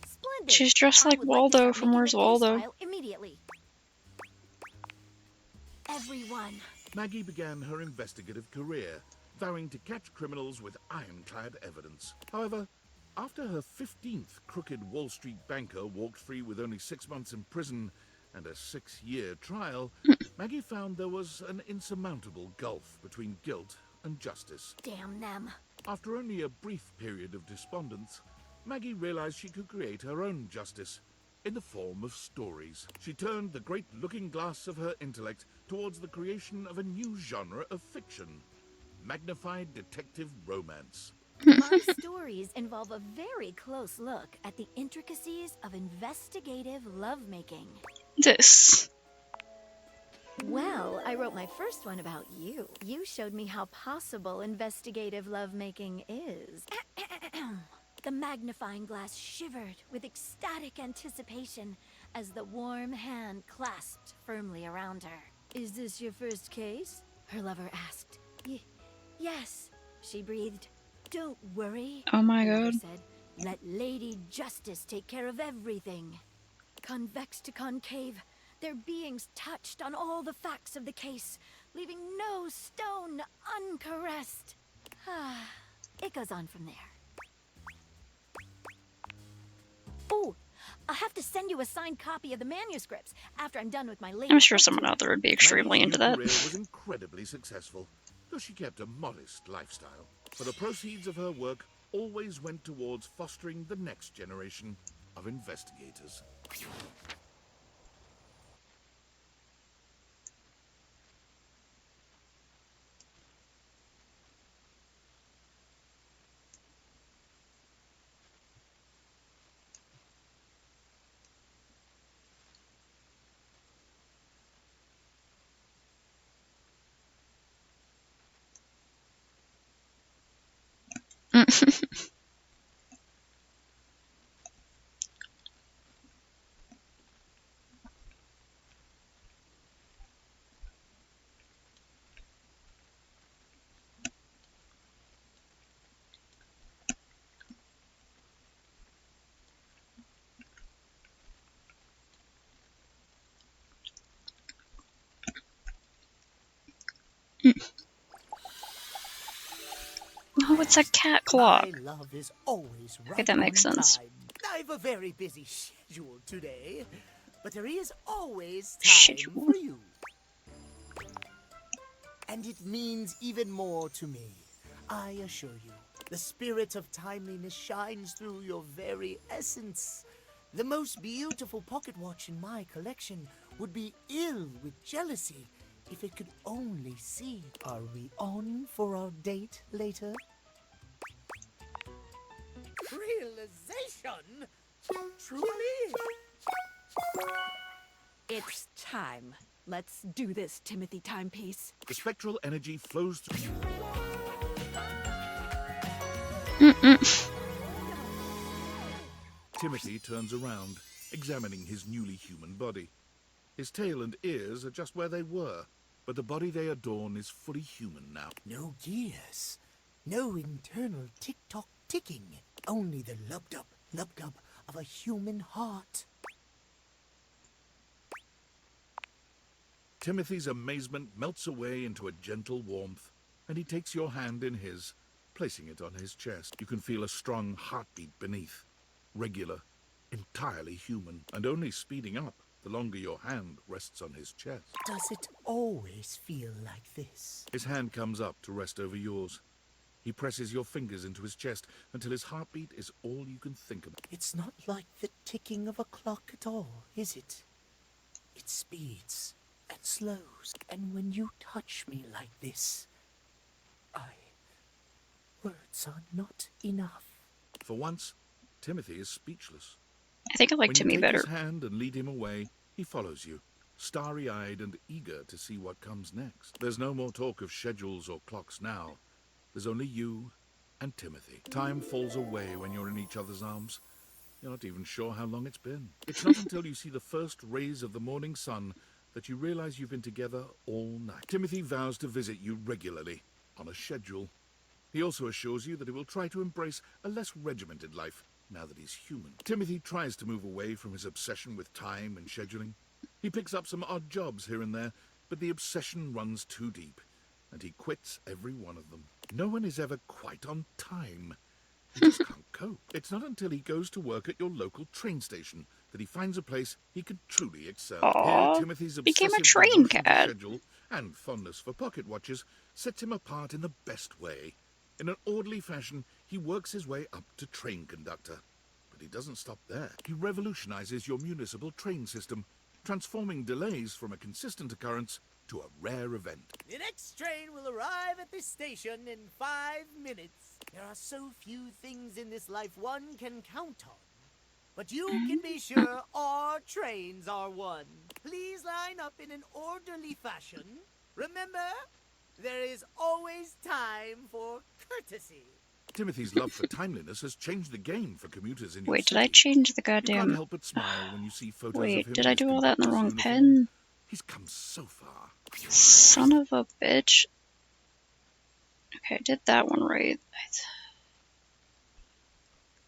Splendid. She's dressed I like would Waldo to start from making Where's the case Waldo? file immediately. Everyone. Maggie began her investigative career, vowing to catch criminals with ironclad evidence. However, after her 15th crooked Wall Street banker walked free with only 6 months in prison and a 6-year trial, Maggie found there was an insurmountable gulf between guilt and justice. Damn them. After only a brief period of despondence, Maggie realized she could create her own justice in the form of stories. She turned the great looking glass of her intellect towards the creation of a new genre of fiction, magnified detective romance. My stories involve a very close look at the intricacies of investigative lovemaking. This. Well, I wrote my first one about you. You showed me how possible investigative lovemaking is. The magnifying glass shivered with ecstatic anticipation as the warm hand clasped firmly around her. Is this your first case? Her lover asked. Yes, she breathed. Don't worry. Oh my her lover god. said, let Lady Justice take care of everything. Convex to concave, their beings touched on all the facts of the case, leaving no stone uncaressed. It goes on from there. Oh, I'll have to send you a signed copy of the manuscripts after I'm done with my latest. I'm sure someone out there would be extremely into that. Mary's career was incredibly successful, though she kept a modest lifestyle. For the proceeds of her work always went towards fostering the next generation of investigators. Oh, it's a cat clock. My love is always right Okay, that makes on sense. time. I've a very busy schedule today, but there is always time Schedule? for you. And it means even more to me. I assure you, the spirit of timeliness shines through your very essence. The most beautiful pocket watch in my collection would be ill with jealousy if it could only see. Are we on for our date later? Realization? Truly? It's time. Let's do this, Timothy Timepiece. The spectral energy flows through. Timothy turns around, examining his newly human body. His tail and ears are just where they were, but the body they adorn is fully human now. No gears. No internal tick-tock ticking. Only the lub-dub of a human heart. Timothy's amazement melts away into a gentle warmth, and he takes your hand in his, placing it on his chest. You can feel a strong heartbeat beneath. Regular, entirely human, and only speeding up the longer your hand rests on his chest. Does it always feel like this? His hand comes up to rest over yours. He presses your fingers into his chest until his heartbeat is all you can think about. It's not like the ticking of a clock at all, is it? It speeds and slows, and when you touch me like this, words are not enough. For once, Timothy is speechless. I think I like When Timmy you take better. his hand and lead him away, he follows you, starry-eyed and eager to see what comes next. There's no more talk of schedules or clocks now. There's only you and Timothy. Time falls away when you're in each other's arms. You're not even sure how long it's been. It's not until you see the first rays of the morning sun that you realize you've been together all night. Timothy vows to visit you regularly, on a schedule. He also assures you that he will try to embrace a less regimented life now that he's human. Timothy tries to move away from his obsession with time and scheduling. He picks up some odd jobs here and there, but the obsession runs too deep, and he quits every one of them. No one is ever quite on time. He just can't cope. It's not until he goes to work at your local train station that he finds a place he can truly excel. Aw, Here, Timothy's became a obsessive train devotion to cat. schedule and fondness for pocket watches sets him apart in the best way. In an orderly fashion, he works his way up to train conductor. But he doesn't stop there. He revolutionizes your municipal train system, transforming delays from a consistent occurrence to a rare event. The next train will arrive at this station in 5 minutes. There are so few things in this life one can count on. But you can be sure our trains are one. Please line up in an orderly fashion. Remember, there is always time for courtesy. Timothy's love for timeliness has changed the game for commuters in your Wait, did city. I change the You can't goddamn... help but smile when you see photos of Wait, him did in I his do all that in the wrong conductor's pen? uniform. He's come so far. Son of a bitch. Okay, I did that one right.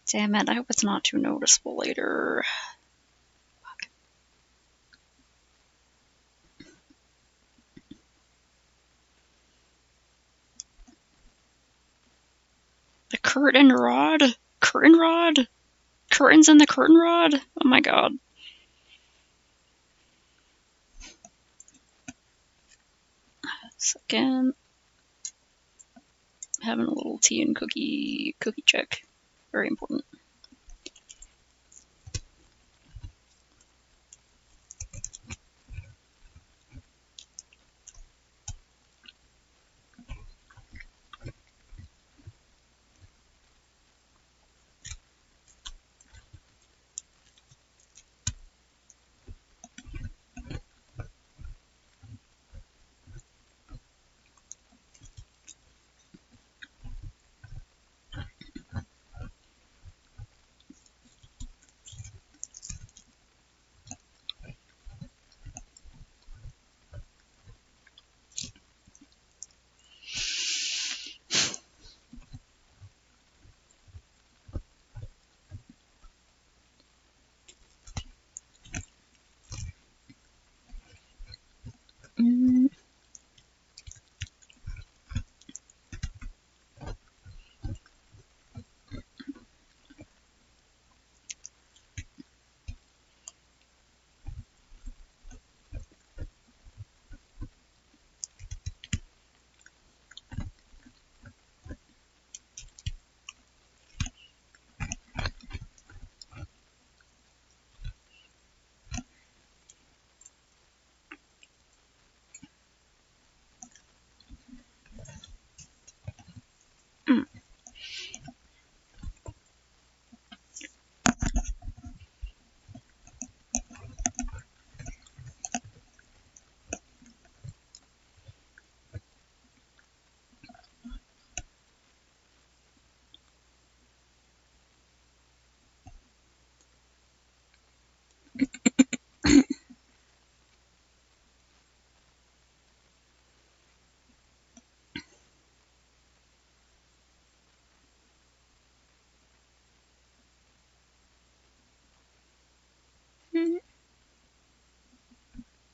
Damn it, I hope it's not too noticeable later. Fuck. The curtain rod? Curtain rod? Curtains in the curtain rod? Oh my god. Second. Having a little tea and cookie check. Very important.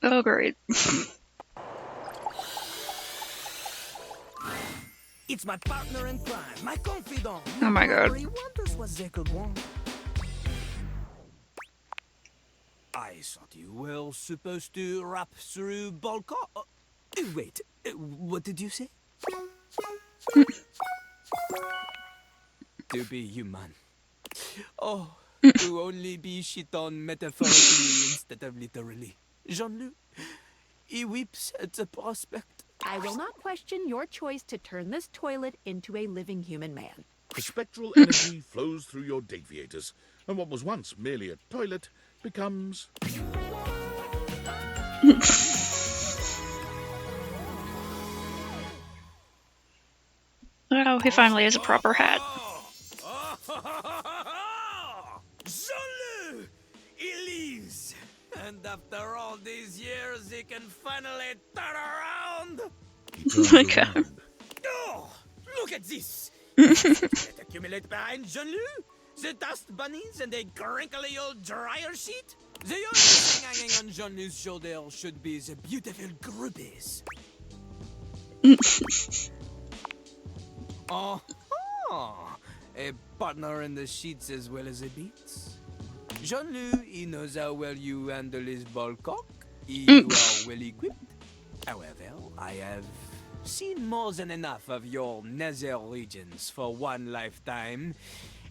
Oh, great. It's my partner in crime, my confidant. Oh my god. He wonders what they could want. I thought you were supposed to rap through Balkan. Wait, what did you say? To be human. Oh, to only be shit on metaphorically instead of literally. Jean-Luc, he weeps at the prospect. I will not question your choice to turn this toilet into a living human man. The spectral energy flows through your deviators, and what was once merely a toilet becomes... Oh, he finally has a proper hat. Jean-Luc! He leaves! And after all these years, he can finally turn around! Oh my god. Oh, look at this! It accumulate behind Jean-Luc? The dust bunnies and a crinkly old dryer sheet? The only thing hanging on Jean-Luc's shoulder should be the beautiful groupies. Oh, a partner in the sheets as well as the beats. Jean-Luc, he knows how well you handle his ball cock. You are well equipped. However, I have seen more than enough of your nether regions for one lifetime,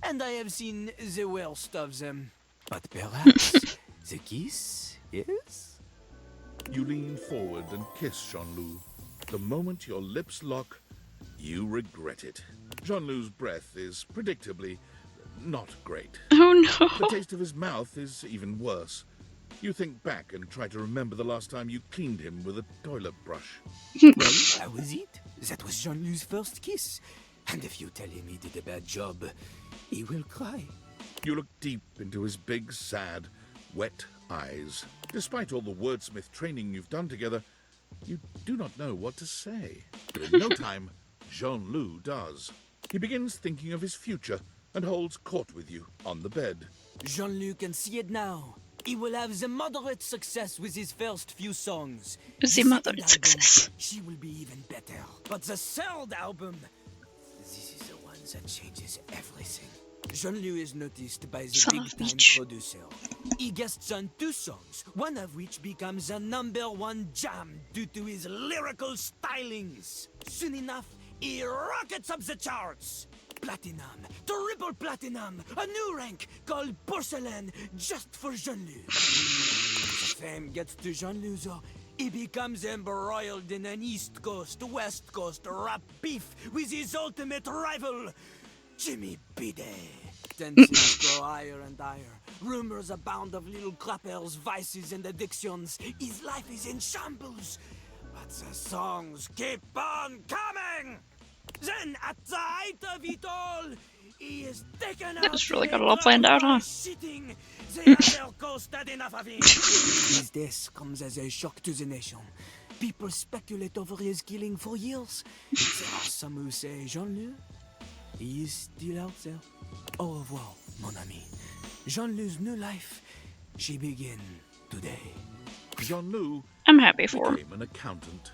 and I have seen the worst of them. But perhaps the kiss, yes? You lean forward and kiss Jean-Luc. The moment your lips lock, you regret it. Jean-Luc's breath is predictably not great. Oh no. The taste of his mouth is even worse. You think back and try to remember the last time you cleaned him with a toilet brush. Well, that was it. That was Jean-Luc's first kiss. And if you tell him he did a bad job, he will cry. You look deep into his big, sad, wet eyes. Despite all the wordsmith training you've done together, you do not know what to say. But in no time, Jean-Luc does. He begins thinking of his future and holds court with you on the bed. Jean-Luc can see it now. He will have the moderate success with his first few songs. The moderate second success. album, she will be even better. But the third album, this is the one that changes everything. Jean-Louis is noticed by the Son of a big-time bitch. producer. He guests on 2 songs, one of which becomes a #1 jam due to his lyrical stylings. Soon enough, he rockets up the charts. Platinum, triple platinum, a new rank called Porcelain just for Jean-Louis. The fame gets to Jean-Louis, though. He becomes embroiled in an East Coast, West Coast rap beef with his ultimate rival, Jimmy Bidet. Tensions grow higher and higher. Rumors abound of Lil Clapper's vices and addictions. His life is in shambles. But the songs keep on coming! Then, at the height of it all, he is taken out. It's really got it all planned out, huh? Shitting. They have coast had enough of him. His death comes as a shock to the nation. People speculate over his killing for years. There are some who say Jean-Louis, he is still out there. Au revoir, mon ami. Jean-Louis' new life, she begin today. Jean-Louis I'm happy for him. became an accountant.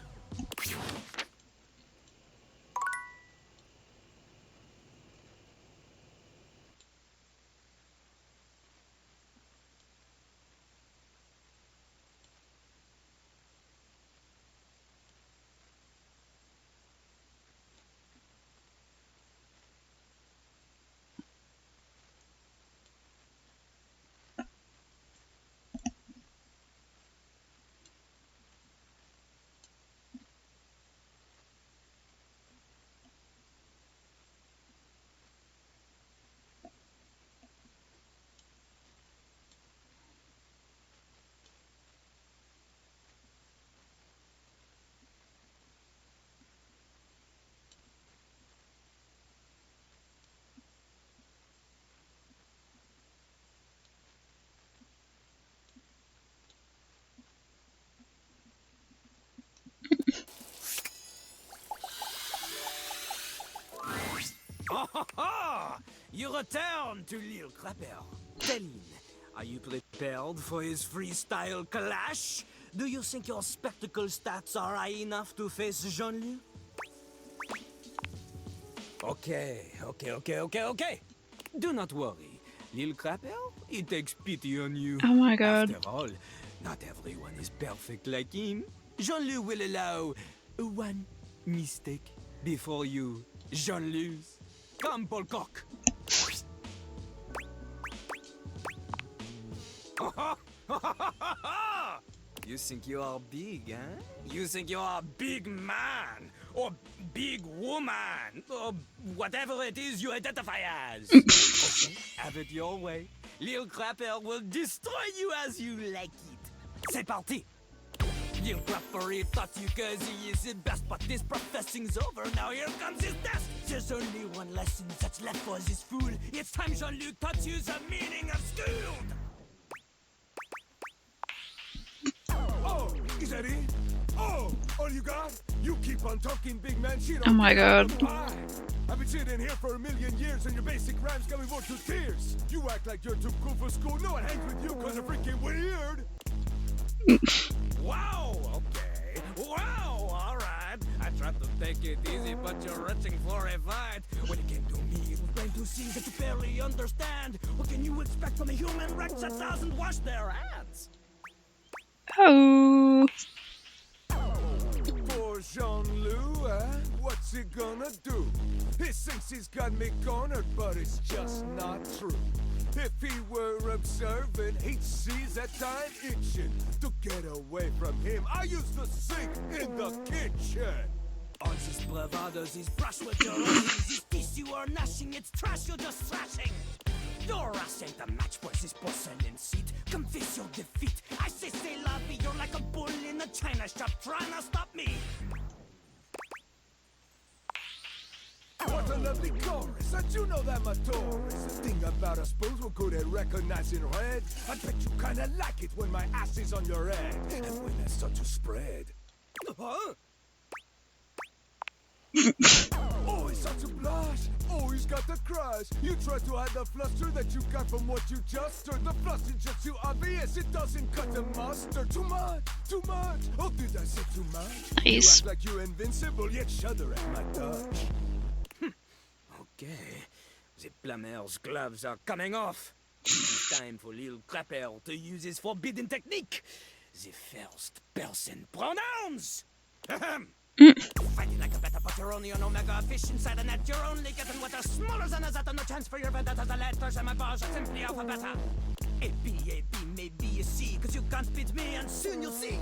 Oh, you return to Lil Clapper. Tellin, are you prepared for his freestyle clash? Do you think your spectacle stats are high enough to face Jean-Louis? Okay. Do not worry. Lil Clapper, he takes pity on you. Oh my god. After all, not everyone is perfect like him. Jean-Louis will allow one mistake before you, Jean-Louis. Come, Polcock. You think you are big, huh? You think you are a big man, or big woman, or whatever it is you identify as. Okay, have it your way. Lil Clapper will destroy you as you like it. C'est parti. Lil Clapper, he taught you cause he is the best, but this professing's over, now here comes his test. There's only one lesson that's left for this fool. It's time Jean-Luc taught you the meaning of school. Oh, is that it? Oh, all you got? You keep on talking big man shit. Oh my god. I've been sitting here for 1,000,000 years and your basic rhymes got me more to tears. You act like you're too cool for school. No one hangs with you cause you're freaking weird. Wow, okay. Wow, alright. I tried to take it easy, but you're reaching for a fight. When it came to me, it was plain to see that you barely understand. What can you expect from a human wreck that doesn't wash their hands? Oh. Poor Jean-Louis, what's he gonna do? He thinks he's got me cornered, but it's just not true. If he were observant, he'd see that I'm itching to get away from him. I use the sink in the kitchen. All these bravados, these brush with your eyes, these teeth you are gnashing, it's trash you're just thrashing. Your ass ain't a match for this porcelain seat. Confess your defeat. I say la vie, you're like a bull in a china shop trying to stop me. What a lovely chorus, and you know that my Taurus. The thing about us bulls, we're good at recognizing red. I bet you kinda like it when my ass is on your head. And when I start to spread. Huh? Oh, he's such a blush. Oh, he's got the crush. You try to hide the fluster that you got from what you just heard. The flush is just too obvious. It doesn't cut the mustard. Too much, too much. Oh, did I say too much? Nice. You act like you're invincible, yet shudder at my touch. Okay. The plumber's gloves are coming off. It's time for little Crapper to use his forbidden technique. The first person pronouns. Fighting like a better butter, only an omega fish inside a net. You're only getting water smaller than a zeta. No chance for your vendetta. The letters and my bars are simply alphabeta. A, B, maybe a C. Cause you can't beat me and soon you'll see.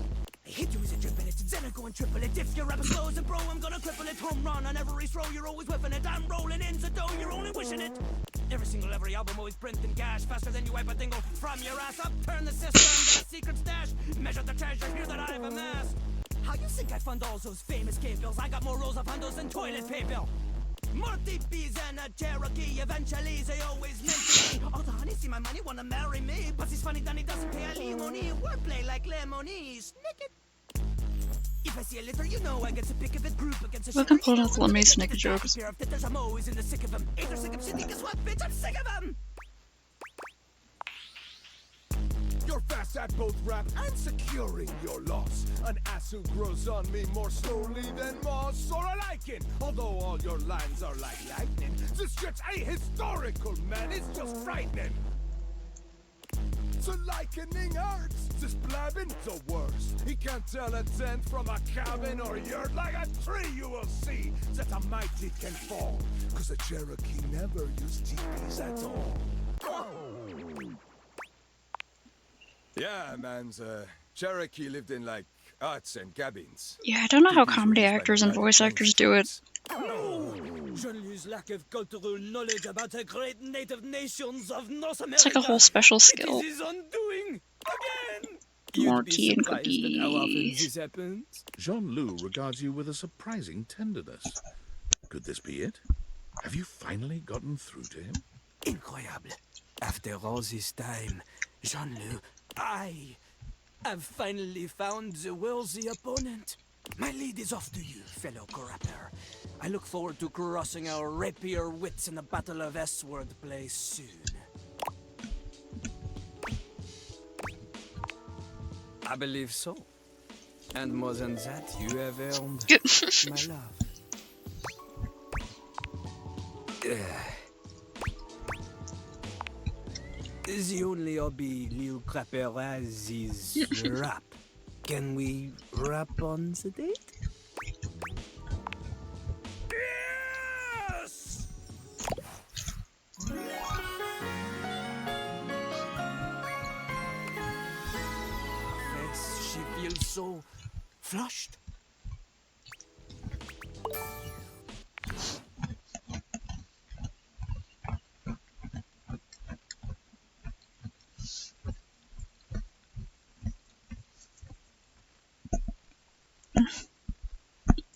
I hit you with a triple it, then I go and triple it. If your rap slows and bro, I'm gonna cripple it. Home run on every throw, you're always whipping it. I'm rolling in the dough, you're only wishing it. Every album always printing cash. Faster than you wipe a dingle from your ass. Upturn the system, get a secret stash. Measure the treasure here that I've amassed. How you think I fund all those famous cave bills? I got more rolls of handles than toilet paper. More DPs than a Cherokee. Eventually they always meant to be. Oh, the honey see my money, wanna marry me. But he's funny, then he doesn't pay alimony. Wordplay like lemony. Snick it. If I see a litter, you know I get to pick of it. Group against a We can pull out the Lemmy Snicker jokes. I'm always in the sick of them. Ain't sick of shit, guess what, bitch? I'm sick of them. You're fast at both rap and securing your loss. An ass who grows on me more slowly than moss or a lichen. Although all your lines are like lightning, this shit's ahistorical, man. It's just frightening. The likening hurts. This blabbing, the worst. He can't tell a tent from a cabin or yurt. Like a tree you will see that a mighty can fall. Cause a Cherokee never used TPs at all. Yeah, man, the Cherokee lived in, like, huts and cabins. Yeah, I don't know how comedy actors and voice actors do it. No! Jean-Louis' lack of cultural knowledge about the great native nations of North America. It's like a whole special skill. It is his undoing! Again! More tea and cookies. How often this happens? Jean-Loup regards you with a surprising tenderness. Could this be it? Have you finally gotten through to him? Incroyable. After all this time, Jean-Loup, I have finally found the worthy opponent. My lead is off to you, fellow Crapper. I look forward to crossing our rapier wits in the Battle of S-Word Play soon. I believe so. And more than that, you have earned my love. The only hobby Lil Crapper has is rap. Can we rap on the date? Yes! Her face, she feels so flushed.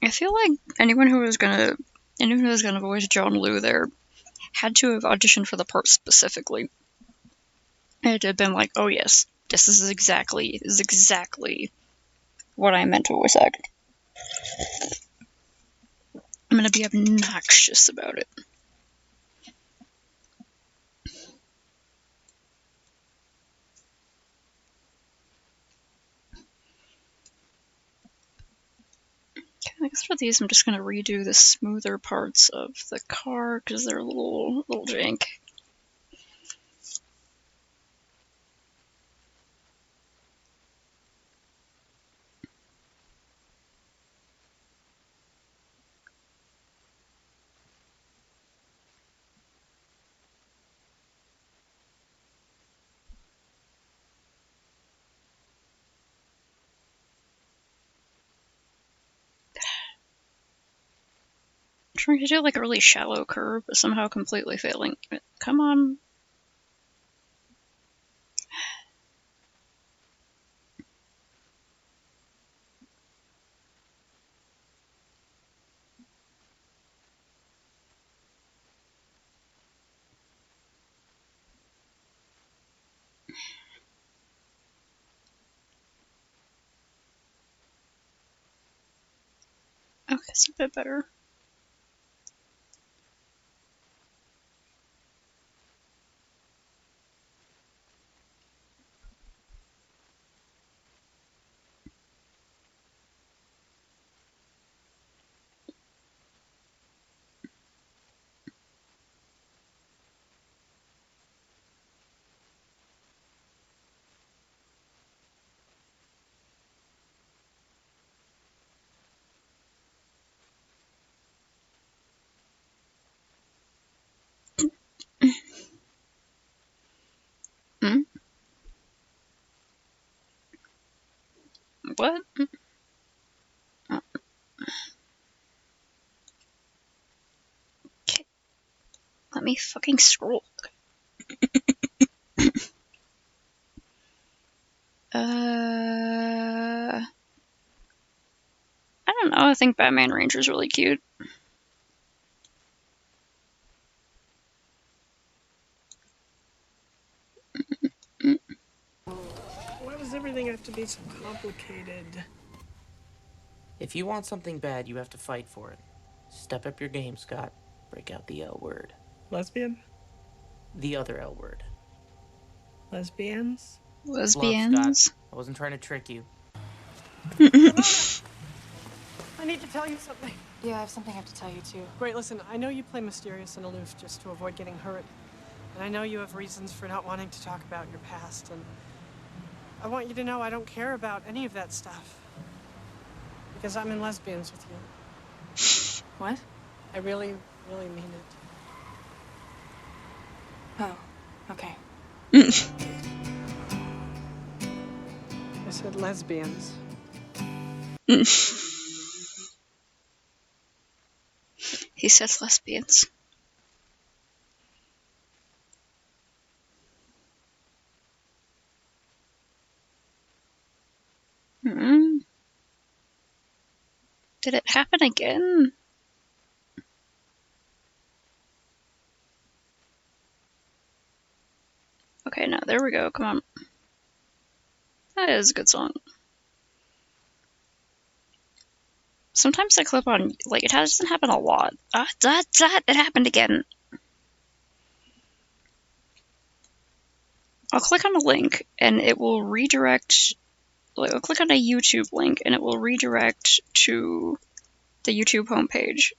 I feel like anyone who was gonna voice Jean-Loup there had to have auditioned for the part specifically. It had to have been like, oh yes, this is exactly what I meant to voice act. I'm gonna be obnoxious about it. I guess for these I'm just going to redo the smoother parts of the car because they're a little jank. Trying to do like a really shallow curve, but somehow completely failing. Come on. Okay, it's a bit better. What? Okay. Let me fucking scroll. I don't know. I think Batman Ranger's really cute. Why does everything have to be so complicated? If you want something bad, you have to fight for it. Step up your game, Scott. Break out the L word. Lesbian? The other L word. Lesbians? Lesbians? Love, Scott. I wasn't trying to trick you. I need to tell you something. Yeah, I have something I have to tell you, too. Great, listen, I know you play mysterious and aloof just to avoid getting hurt. And I know you have reasons for not wanting to talk about your past, and I want you to know I don't care about any of that stuff. Because I'm in lesbians with you. What? I really, really mean it. Oh, okay. I said lesbians. He says lesbians. Hmm. Did it happen again? Okay, now there we go. Come on. That is a good song. Sometimes I clip on, like, it doesn't happen a lot. It happened again. I'll click on a link and it will redirect, like, I'll click on a YouTube link and it will redirect to the YouTube homepage.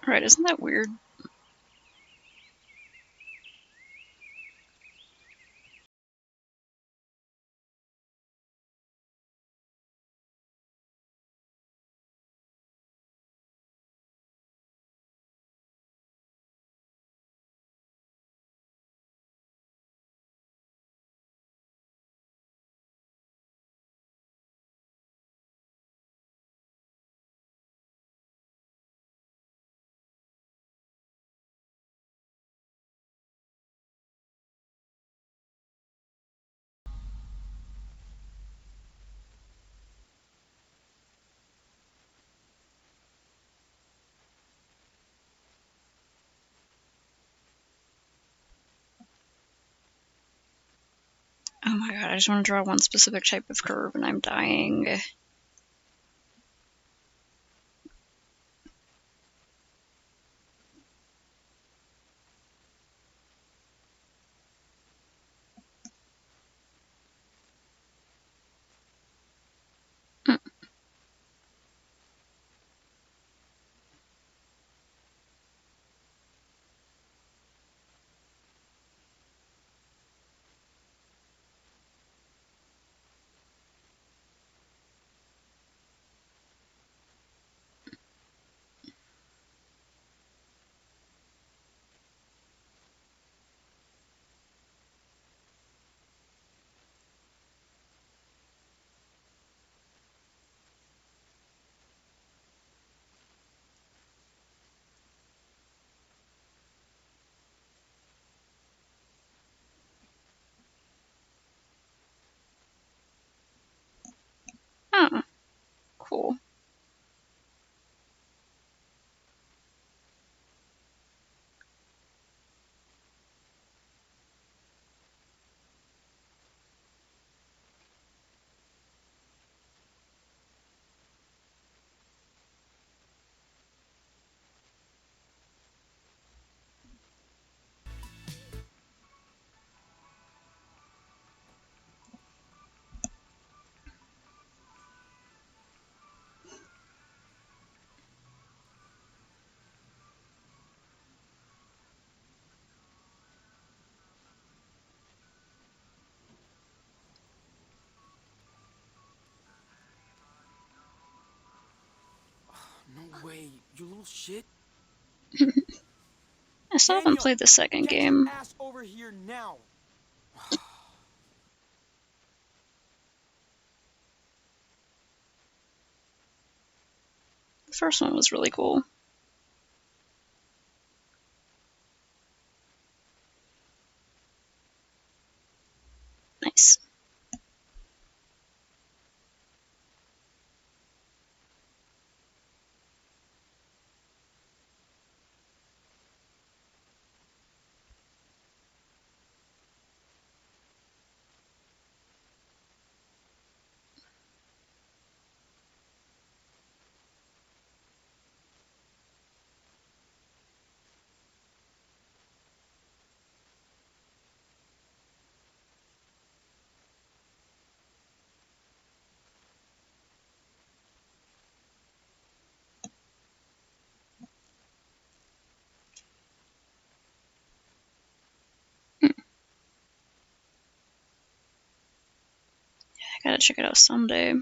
Right, isn't that weird? Oh my god, I just want to draw one specific type of curve and I'm dying. Oh, cool. No way, you little shit. I still haven't played the second game. Ass over here now. The first one was really cool. Nice. I gotta check it out someday.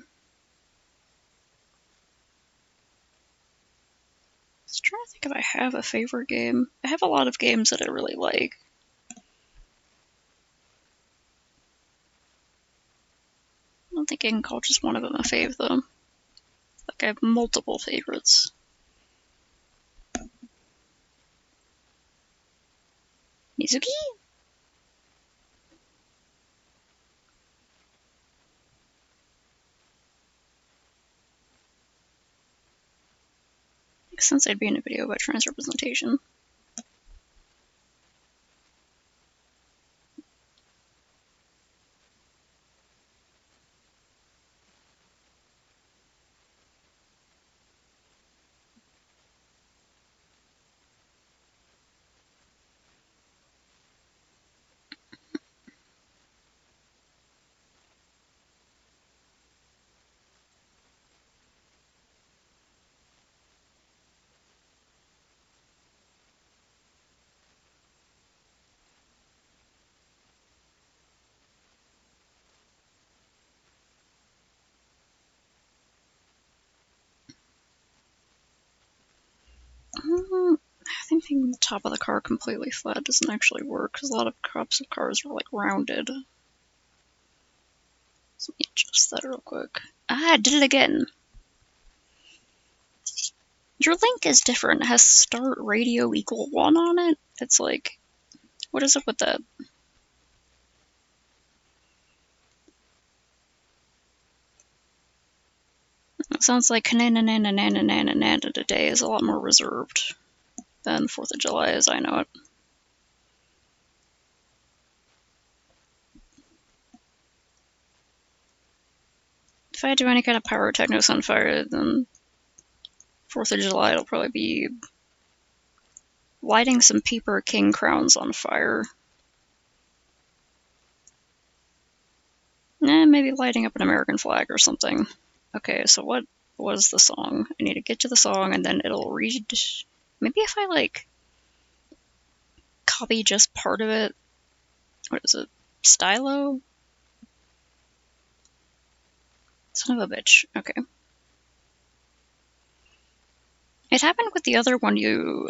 Just trying to think if I have a favorite game. I have a lot of games that I really like. I don't think I can call just one of them a fave, though. Like, I have multiple favorites. Mizuki? Makes sense I'd be in a video about trans representation. making the top of the car completely flat doesn't actually work, because a lot of tops of cars are like rounded. So let me adjust that real quick. Ah, I did it again! Your link is different. It has start radio equal 1 on it. It's like, what is up with that? It sounds like Kanana today is a lot more reserved than 4th of July as I know it. If I do any kind of pyrotechnics on fire, then 4th of July it'll probably be lighting some paper king crowns on fire. Maybe lighting up an American flag or something. Okay, so what was the song? I need to get to the song and then it'll read. Maybe if I like copy just part of it. What is it? Stylo? Son of a bitch. Okay. It happened with the other one you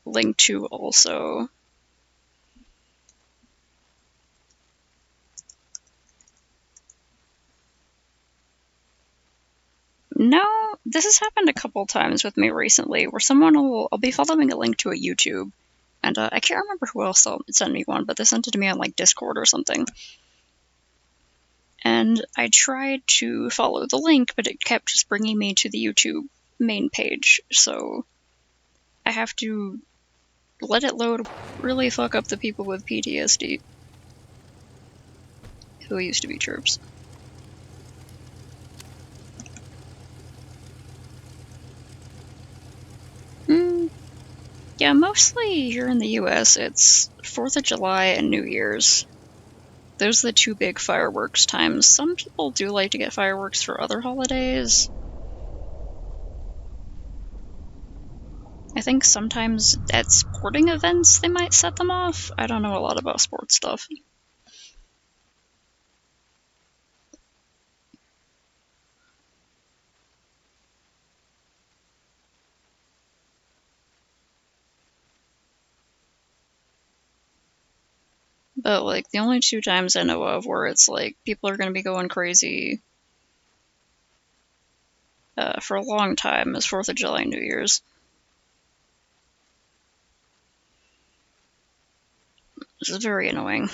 linked to also. No, this has happened a couple times with me recently, where I'll be following a link to a YouTube, and I can't remember who else sent me one, but they sent it to me on like Discord or something. And I tried to follow the link, but it kept just bringing me to the YouTube main page, so I have to let it load, really fuck up the people with PTSD who used to be troops. Yeah, mostly here in the US, it's 4th of July and New Year's. Those are the two big fireworks times. Some people do like to get fireworks for other holidays. I think sometimes at sporting events they might set them off. I don't know a lot about sports stuff. But, like, the only two times I know of where it's, like, people are gonna be going crazy for a long time is 4th of July and New Year's. This is very annoying.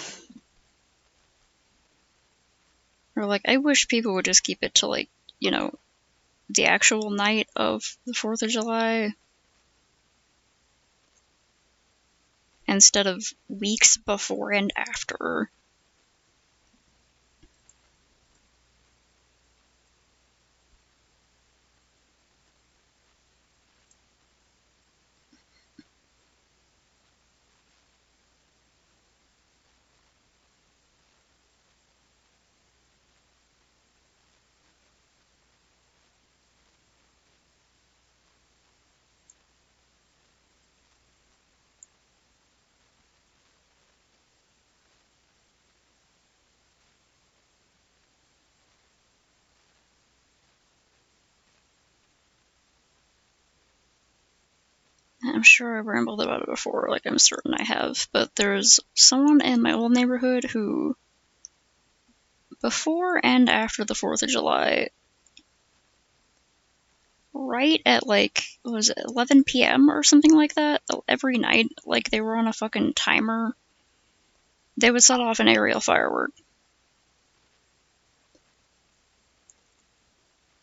Or, like, I wish people would just keep it to, like, you know, the actual night of the 4th of July instead of weeks before and after. I'm sure I've rambled about it before, like I'm certain I have, but there's someone in my old neighborhood who, before and after the 4th of July, right at like, what was it, 11 p.m. or something like that, every night, like they were on a fucking timer, they would set off an aerial firework.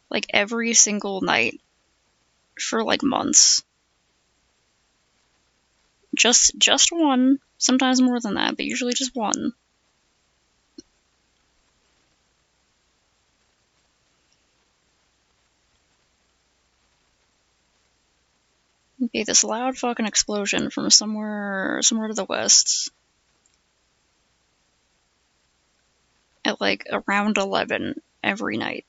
Like every single night for like months. Just one, sometimes more than that, but usually just one. It'd be this loud fucking explosion from somewhere to the west. At like around 11 every night.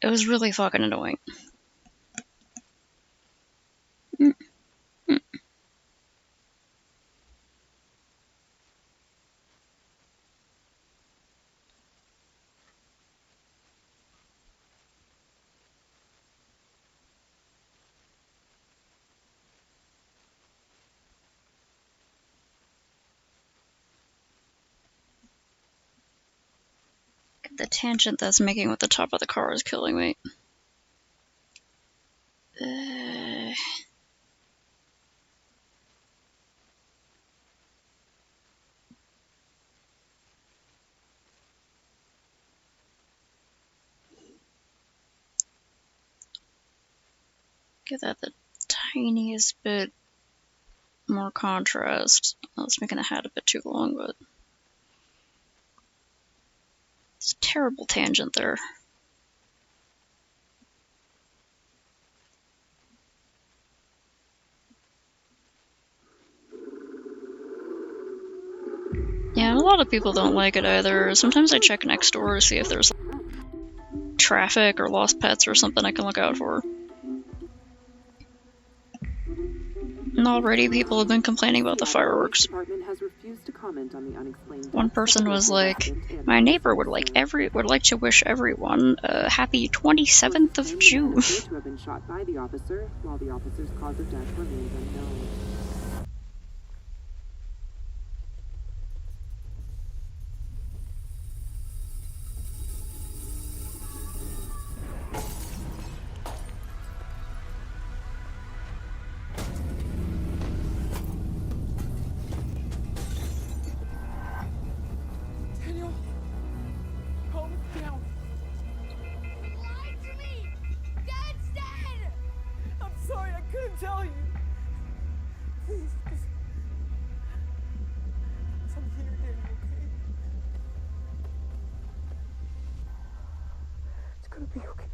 It was really fucking annoying. The tangent that's making with the top of the car is killing me. Give that the tiniest bit more contrast. I was making the hat a bit too long, but it's a terrible tangent there. Yeah, a lot of people don't like it either. Sometimes I check next door to see if there's traffic or lost pets or something I can look out for. And already people have been complaining about the fireworks. One person was like, my neighbor would like to wish everyone a happy 27th of June. To have been shot by the officer, while the officer's cause of death remains unknown. Daniel, calm down. Lied to me! Dad's dead! I'm sorry, I couldn't tell you. Please, just I'm here, Daniel, okay? It's gonna be okay.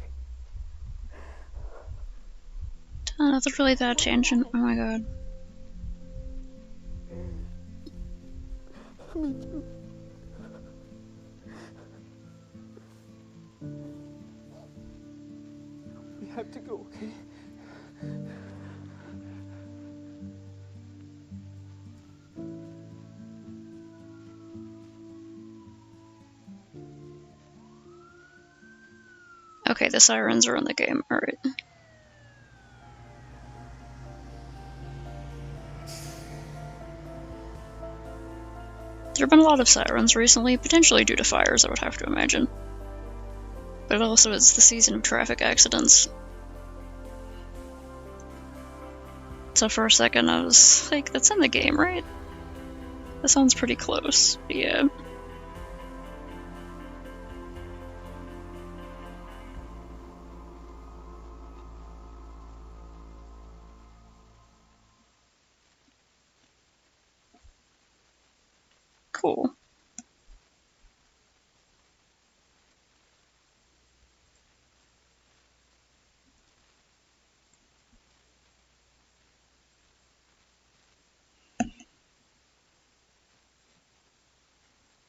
Another really bad tangent. Oh my god. Me too. We have to go, okay? Okay, the sirens are in the game. Alright. There have been a lot of sirens recently, potentially due to fires, I would have to imagine. But also it's the season of traffic accidents. So for a second I was like, that's in the game, right? That sounds pretty close, but yeah. Cool.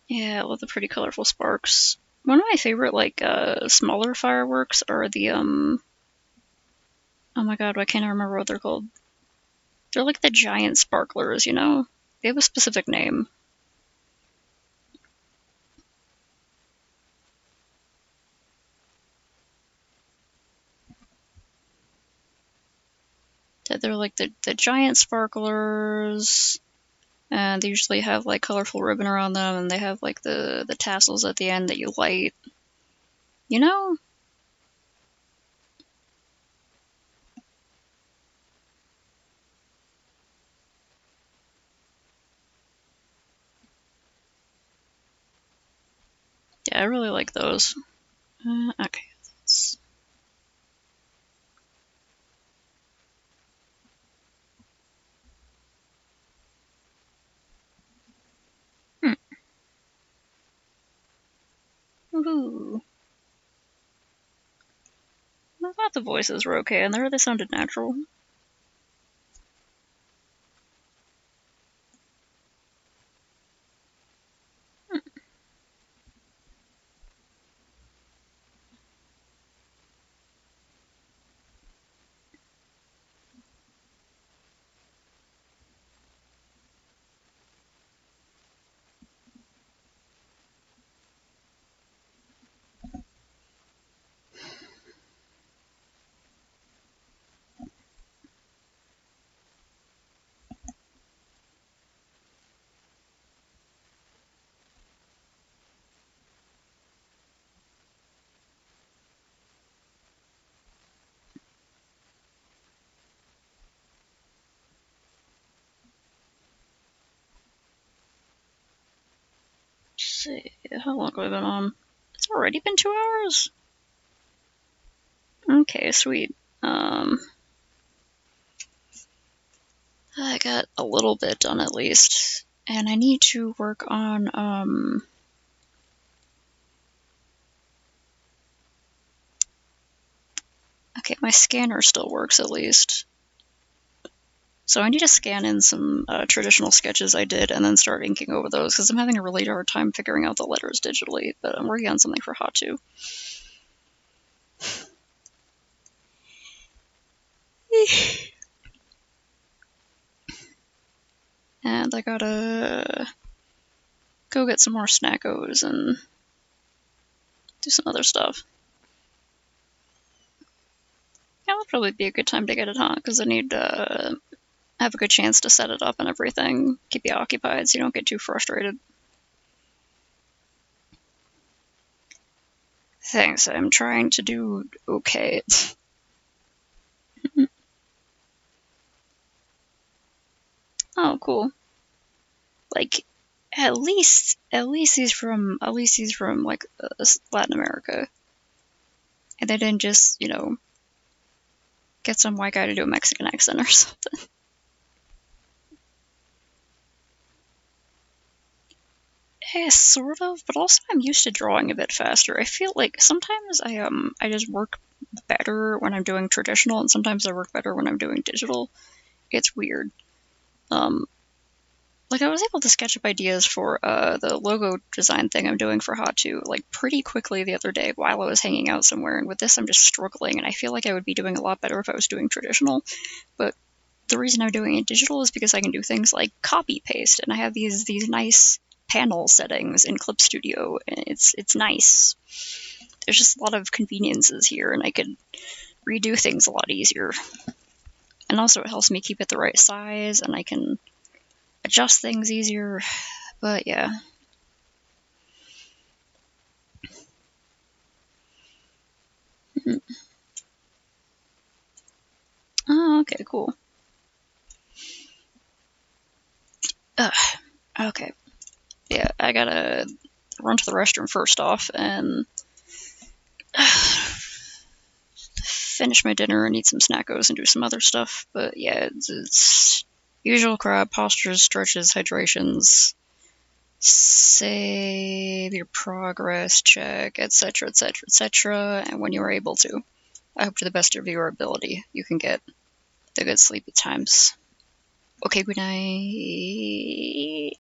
Yeah, with the pretty colorful sparks. One of my favorite, like, smaller fireworks are the, oh my god, why can't I remember what they're called? They're like the giant sparklers, you know? They have a specific name. They're like the giant sparklers, and they usually have like colorful ribbon around them, and they have like the tassels at the end that you light. You know? Yeah, I really like those. Okay, that's... Woohoo. I thought the voices were okay, and they sounded natural. see, how long have I been on? It's already been 2 hours? Okay, sweet. I got a little bit done at least. And I need to work on, okay, my scanner still works at least. So I need to scan in some traditional sketches I did and then start inking over those, because I'm having a really hard time figuring out the letters digitally, but I'm working on something for Hatu. And I gotta go get some more snackos and do some other stuff. Yeah, that'll probably be a good time to get it on, because I need to have a good chance to set it up and everything. Keep you occupied so you don't get too frustrated. Thanks, I'm trying to do okay. Oh, cool. Like, at least he's from like Latin America, and they didn't just, you know, get some white guy to do a Mexican accent or something. Yeah, sort of, but also I'm used to drawing a bit faster. I feel like sometimes I just work better when I'm doing traditional, and sometimes I work better when I'm doing digital. It's weird. Like, I was able to sketch up ideas for the logo design thing I'm doing for Hatu, like, pretty quickly the other day while I was hanging out somewhere, and with this I'm just struggling, and I feel like I would be doing a lot better if I was doing traditional, but the reason I'm doing it digital is because I can do things like copy-paste, and I have these nice panel settings in Clip Studio, and it's nice. There's just a lot of conveniences here, and I could redo things a lot easier. And also it helps me keep it the right size, and I can adjust things easier, but yeah. Oh, okay, cool. Okay. Yeah, I gotta run to the restroom first off and finish my dinner and eat some snackos and do some other stuff, but yeah, it's usual crap: postures, stretches, hydrations, save your progress, check, etc., etc., etc., and when you are able to. I hope to the best of your ability you can get the good sleep at times. Okay, good night.